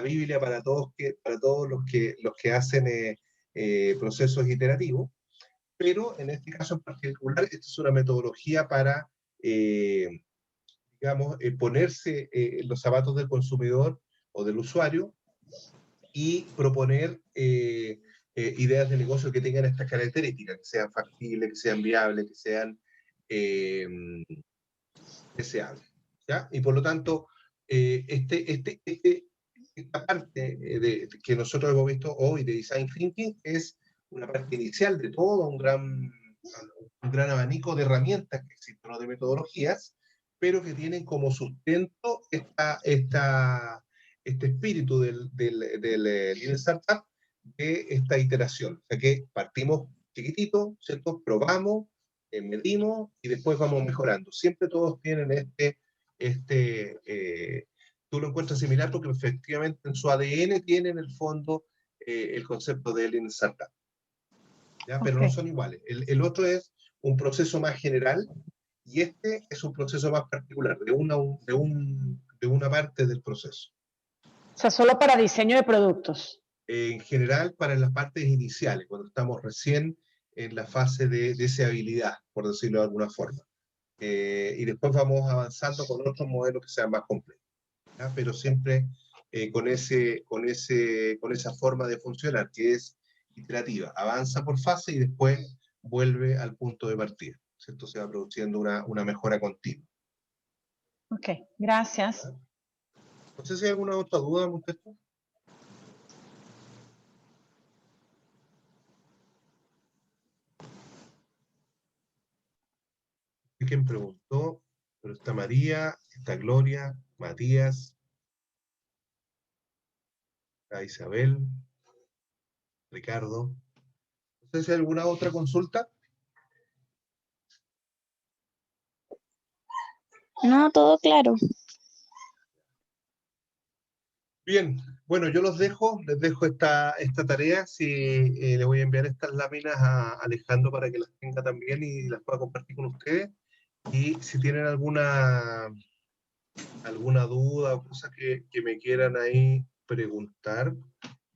Biblia para todos los que hacen procesos iterativos, pero en este caso en particular, esta es una metodología para, digamos, ponerse en los zapatos del consumidor o del usuario y proponer ideas de negocio que tengan estas características, que sean factibles, que sean viables, que sean deseables. ¿Ya? Y por lo tanto, esta parte que nosotros hemos visto hoy de Design Thinking es una parte inicial de todo un gran abanico de herramientas que existen, ¿no? De metodologías, pero que tienen como sustento este espíritu del Lean Startup, de esta iteración. O sea que partimos chiquitito, ¿cierto? Probamos, medimos y después vamos mejorando. Siempre todos tienen tú lo encuentras similar porque efectivamente en su ADN tiene en el fondo el concepto de Lean Startup. ¿Ya? Pero no son iguales. El otro es un proceso más general y este es un proceso más particular, de una parte del proceso. O sea, solo para diseño de productos. En general, para las partes iniciales, cuando estamos recién en la fase de deseabilidad, por decirlo de alguna forma. Y después vamos avanzando con otros modelos que sean más complejos. ¿Ya? Pero siempre con esa forma de funcionar, que es iterativa. Avanza por fase y después vuelve al punto de partida. ¿Cierto? Se va produciendo una mejora continua. Ok, gracias. ¿Ya? No sé si hay alguna otra duda, muchachos. ¿Quién preguntó? Pero está María, está Gloria, Matías, está Isabel, Ricardo. No sé si hay alguna otra consulta. No, todo claro. Bien, bueno, yo les dejo esta tarea. Les voy a enviar estas láminas a Alejandro para que las tenga también y las pueda compartir con ustedes. Y si tienen alguna duda o cosa que me quieran ahí preguntar,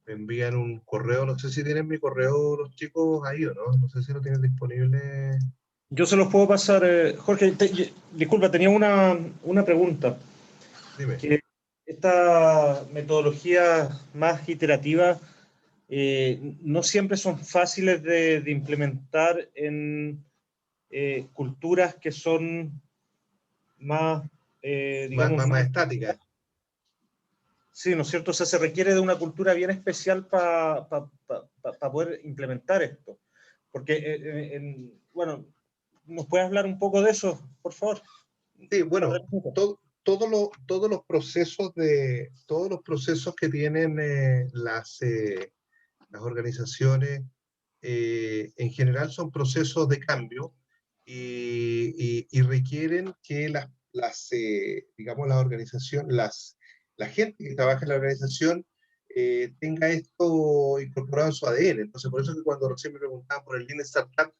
me envían un correo. No sé si tienen mi correo los chicos ahí o no. No sé si lo tienen disponible. Yo se los puedo pasar. Jorge, disculpa, tenía una pregunta. Dime. Esta metodología más iterativa, no siempre son fáciles de implementar en culturas que son más, digamos, más estática. Sí, ¿no es cierto? O sea, se requiere de una cultura bien especial para poder implementar esto. Porque, bueno, ¿nos puedes hablar un poco de eso, por favor? Sí, bueno, todos los procesos que tienen las organizaciones en general son procesos de cambio y requieren que digamos, la organización, la gente que trabaja en la organización tenga esto incorporado en su ADN. Entonces, por eso que cuando recién me preguntaban por el Lean Startup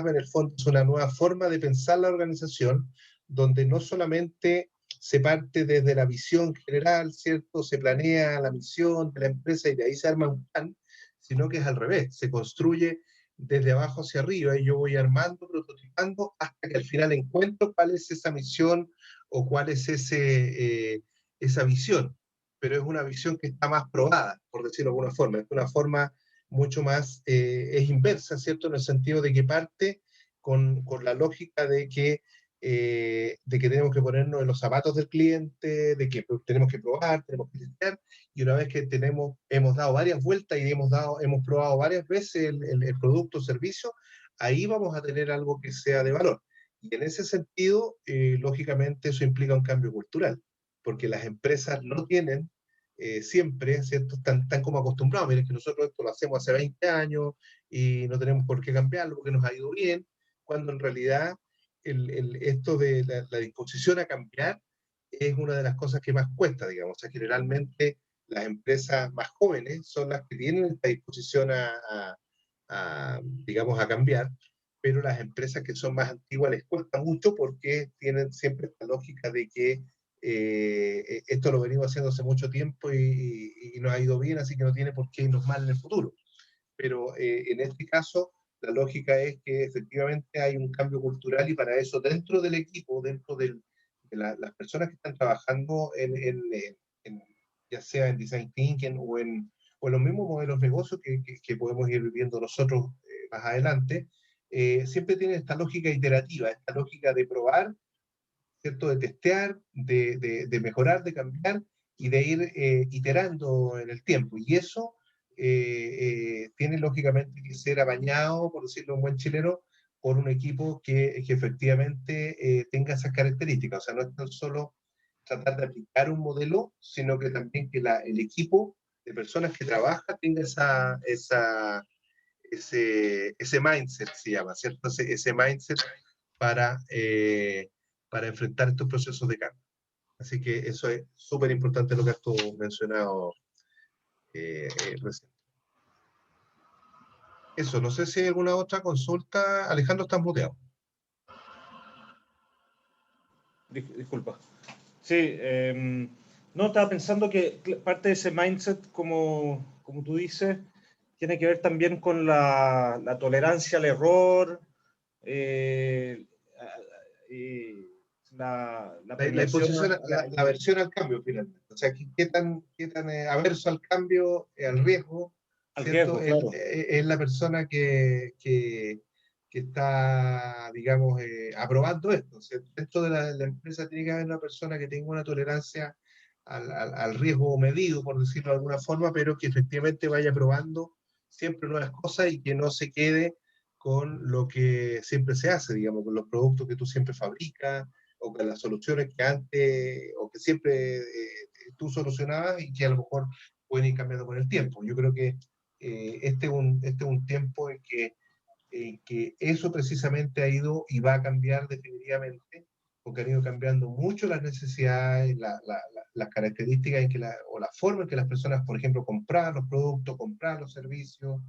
en el fondo es una nueva forma de pensar la organización, donde no solamente se parte desde la visión general, ¿cierto? Se planea la misión de la empresa y de ahí se arma un plan, sino que es al revés, se construye desde abajo hacia arriba y yo voy armando, prototipando, hasta que al final encuentro cuál es esa misión o cuál es esa visión. Pero es una visión que está más probada, por decirlo de alguna forma. Es una forma mucho más, es inversa, ¿cierto? En el sentido de que parte con la lógica de que tenemos que ponernos en los zapatos del cliente, de que tenemos que probar, tenemos que testear, y una vez que hemos dado varias vueltas y hemos probado varias veces el producto o servicio, ahí vamos a tener algo que sea de valor. Y en ese sentido, lógicamente, eso implica un cambio cultural, porque las empresas no tienen siempre, ¿cierto? Están como acostumbrados. Miren que nosotros esto lo hacemos hace 20 años y no tenemos por qué cambiarlo porque nos ha ido bien, cuando en realidad esto de la disposición a cambiar es una de las cosas que más cuesta, digamos. O sea, generalmente las empresas más jóvenes son las que tienen esta disposición digamos, a cambiar, pero las empresas que son más antiguas les cuesta mucho porque tienen siempre esta lógica de que esto lo venimos haciendo hace mucho tiempo y nos ha ido bien, así que no tiene por qué irnos mal en el futuro. Pero en este caso, la lógica es que efectivamente hay un cambio cultural y para eso dentro del equipo, las personas que están trabajando ya sea en Design Thinking o en los mismos modelos de negocio que podemos ir viviendo nosotros más adelante, siempre tienen esta lógica iterativa, esta lógica de probar, ¿cierto? De testear, de mejorar, de cambiar y de ir iterando en el tiempo. Y eso tiene lógicamente que ser apañado, por decirlo en buen chileno, por un equipo que efectivamente tenga esas características. O sea, no es tan solo tratar de aplicar un modelo, sino que también que el equipo de personas que trabaja tenga ese mindset, se llama, ¿cierto? Ese mindset para enfrentar estos procesos de cambio. Así que eso es súper importante lo que has tú mencionado recién. Eso, no sé si hay alguna otra consulta. Alejandro, estás muteado. Disculpa. Sí, no, estaba pensando que parte de ese mindset, como tú dices, tiene que ver también con la tolerancia al error, la aversión al cambio, finalmente. O sea, ¿qué tan averso al cambio, al riesgo, ¿cierto? Riesgo, claro. Es la persona que está, digamos, aprobando esto. O sea, dentro de la empresa tiene que haber una persona que tenga una tolerancia al riesgo medido, por decirlo de alguna forma, pero que efectivamente vaya probando siempre nuevas cosas y que no se quede con lo que siempre se hace, digamos, con los productos que tú siempre fabricas, o con las soluciones que antes, o que siempre tú solucionabas y que a lo mejor pueden ir cambiando con el tiempo. Yo creo que este es un tiempo en que eso precisamente ha ido y va a cambiar definitivamente, porque han ido cambiando mucho las necesidades, las características o la forma en que las personas, por ejemplo, compran los productos, compran los servicios,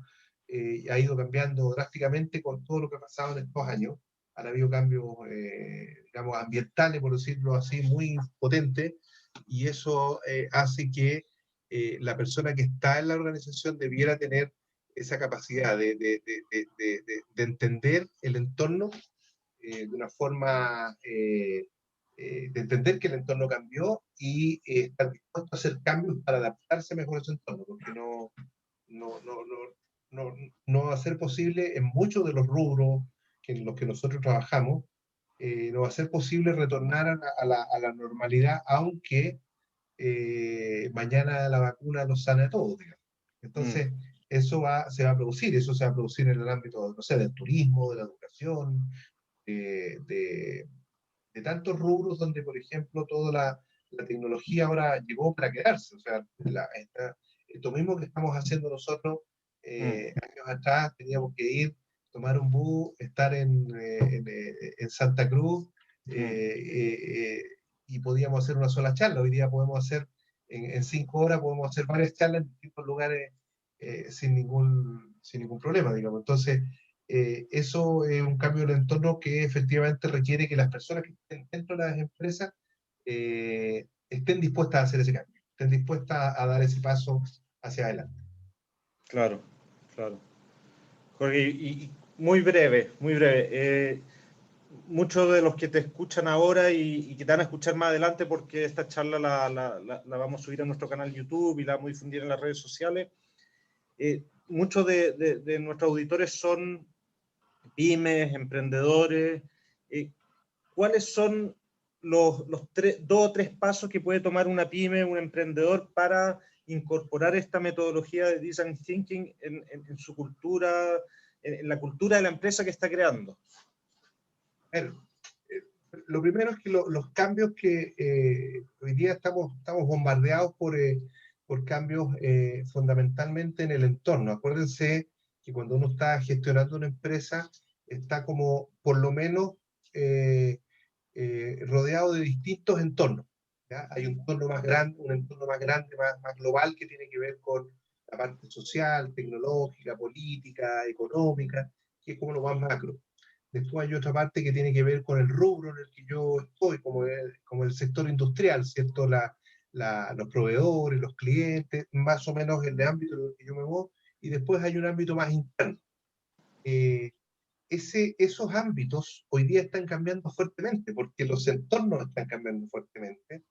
ha ido cambiando drásticamente con todo lo que ha pasado en estos años. Han habido cambios, digamos, ambientales, por decirlo así, muy potentes, y eso hace que la persona que está en la organización debiera tener esa capacidad de entender el entorno de una forma, de entender que el entorno cambió y estar dispuesto a hacer cambios para adaptarse mejor a ese entorno, porque no va a ser posible en muchos de los rubros en los que nosotros trabajamos, no va a ser posible retornar a la normalidad, aunque mañana la vacuna nos sane a todos, digamos. Entonces, se va a producir, eso se va a producir en el ámbito, no sé, del turismo, de la educación, de tantos rubros donde, por ejemplo, toda la tecnología ahora llegó para quedarse. O sea, esto mismo que estamos haciendo nosotros, años atrás, teníamos que ir, tomar un bus, estar en Santa Cruz, y podíamos hacer una sola charla. Hoy día podemos hacer, en 5 horas, podemos hacer varias charlas en distintos lugares sin ningún problema, digamos. Entonces, eso es un cambio del entorno que efectivamente requiere que las personas que estén dentro de las empresas estén dispuestas a hacer ese cambio, estén dispuestas a dar ese paso hacia adelante. Claro, claro. Jorge, y muy breve, muy breve. Muchos de los que te escuchan ahora y que te van a escuchar más adelante, porque esta charla la vamos a subir a nuestro canal YouTube y la vamos a difundir en las redes sociales, muchos de nuestros auditores son pymes, emprendedores. ¿Cuáles son los 2 o 3 pasos que puede tomar una pyme, un emprendedor, para incorporar esta metodología de Design Thinking en su cultura, en la cultura de la empresa que está creando? Lo primero es que los cambios que hoy día estamos bombardeados por cambios fundamentalmente en el entorno. Acuérdense que cuando uno está gestionando una empresa, está como por lo menos rodeado de distintos entornos, ¿ya? Hay un entorno más grande, más global, que tiene que ver con la parte social, tecnológica, política, económica, que es como lo más macro. Después hay otra parte que tiene que ver con el rubro en el que yo estoy, como el sector industrial, ¿cierto? Los proveedores, los clientes, más o menos el de ámbito en el que yo me muevo. Y después hay un ámbito más interno. Esos ámbitos hoy día están cambiando fuertemente, porque los entornos están cambiando fuertemente,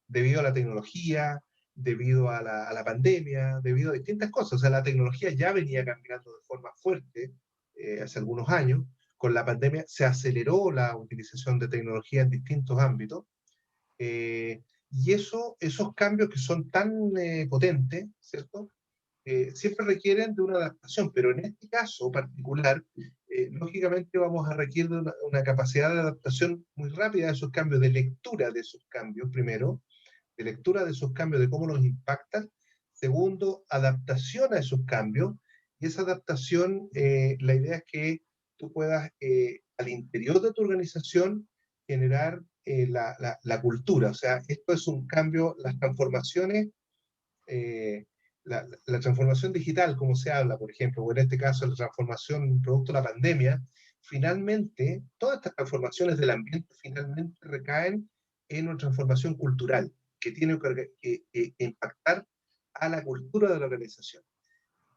debido a la tecnología, debido a la pandemia, debido a distintas cosas. O sea, la tecnología ya venía cambiando de forma fuerte hace algunos años. Con la pandemia se aceleró la utilización de tecnología en distintos ámbitos, y esos cambios que son tan potentes, ¿cierto? Siempre requieren de una adaptación, pero en este caso particular, lógicamente vamos a requerir de una capacidad de adaptación muy rápida a esos cambios, de lectura de esos cambios, primero, de lectura de esos cambios, de cómo nos impactan. Segundo, adaptación a esos cambios. Y esa adaptación, la idea es que tú puedas, al interior de tu organización, generar la cultura. O sea, esto es un cambio, las transformaciones, la transformación digital, como se habla, por ejemplo, o en este caso la transformación producto de la pandemia, finalmente, todas estas transformaciones del ambiente finalmente recaen en una transformación cultural que tiene que impactar a la cultura de la organización.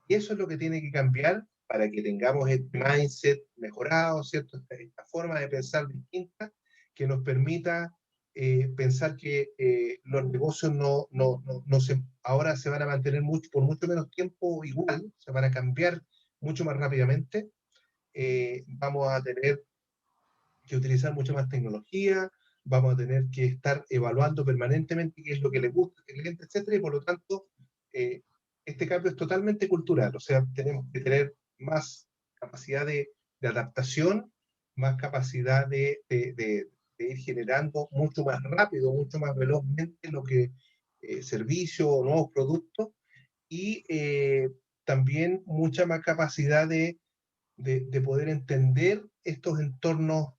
Y eso es lo que tiene que cambiar para que tengamos este mindset mejorado, ¿cierto? Esta forma de pensar distinta que nos permita pensar que los negocios ahora se van a mantener por mucho menos tiempo igual, se van a cambiar mucho más rápidamente. Vamos a tener que utilizar mucha más tecnología, vamos a tener que estar evaluando permanentemente qué es lo que le gusta al cliente, etcétera, y por lo tanto, este cambio es totalmente cultural. O sea, tenemos que tener más capacidad de adaptación, más capacidad de ir generando mucho más rápido, mucho más velozmente lo que servicios o nuevos productos, y también mucha más capacidad de poder entender estos entornos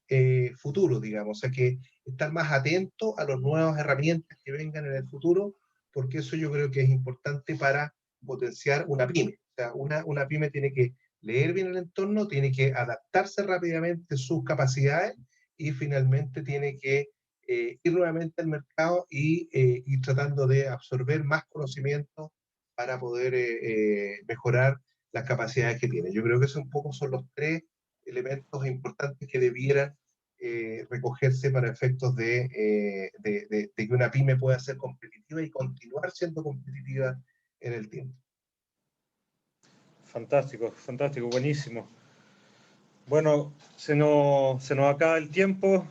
futuros, digamos. O sea, que estar más atento a las nuevas herramientas que vengan en el futuro, porque eso yo creo que es importante para potenciar una pyme. O sea, una pyme tiene que leer bien el entorno, tiene que adaptarse rápidamente a sus capacidades, y finalmente tiene que ir nuevamente al mercado y ir tratando de absorber más conocimiento para poder mejorar las capacidades que tiene. Yo creo que esos un poco son los 3 elementos importantes que debieran recogerse para efectos de que una pyme pueda ser competitiva y continuar siendo competitiva en el tiempo. Fantástico, fantástico, buenísimo. Bueno, se nos acaba el tiempo.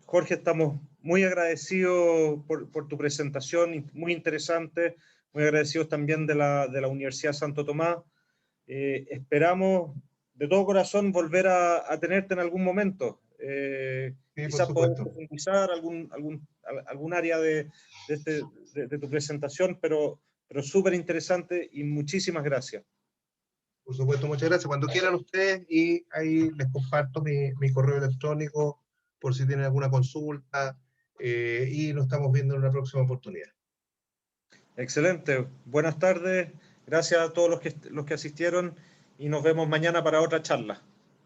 Jorge, estamos muy agradecidos por tu presentación, muy interesante, muy agradecidos también de la Universidad Santo Tomás. Esperamos de todo corazón volver a tenerte en algún momento. Sí, por Quizás podemos supuesto. profundizar algún área de tu presentación, pero súper interesante y muchísimas gracias. Por supuesto, muchas gracias. Cuando quieran ustedes, y ahí les comparto mi correo electrónico por si tienen alguna consulta, y nos estamos viendo en una próxima oportunidad. Excelente. Buenas tardes. Gracias a todos los que asistieron y nos vemos mañana para otra charla.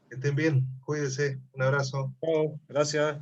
Que estén bien, cuídense, un abrazo. Chao. Gracias.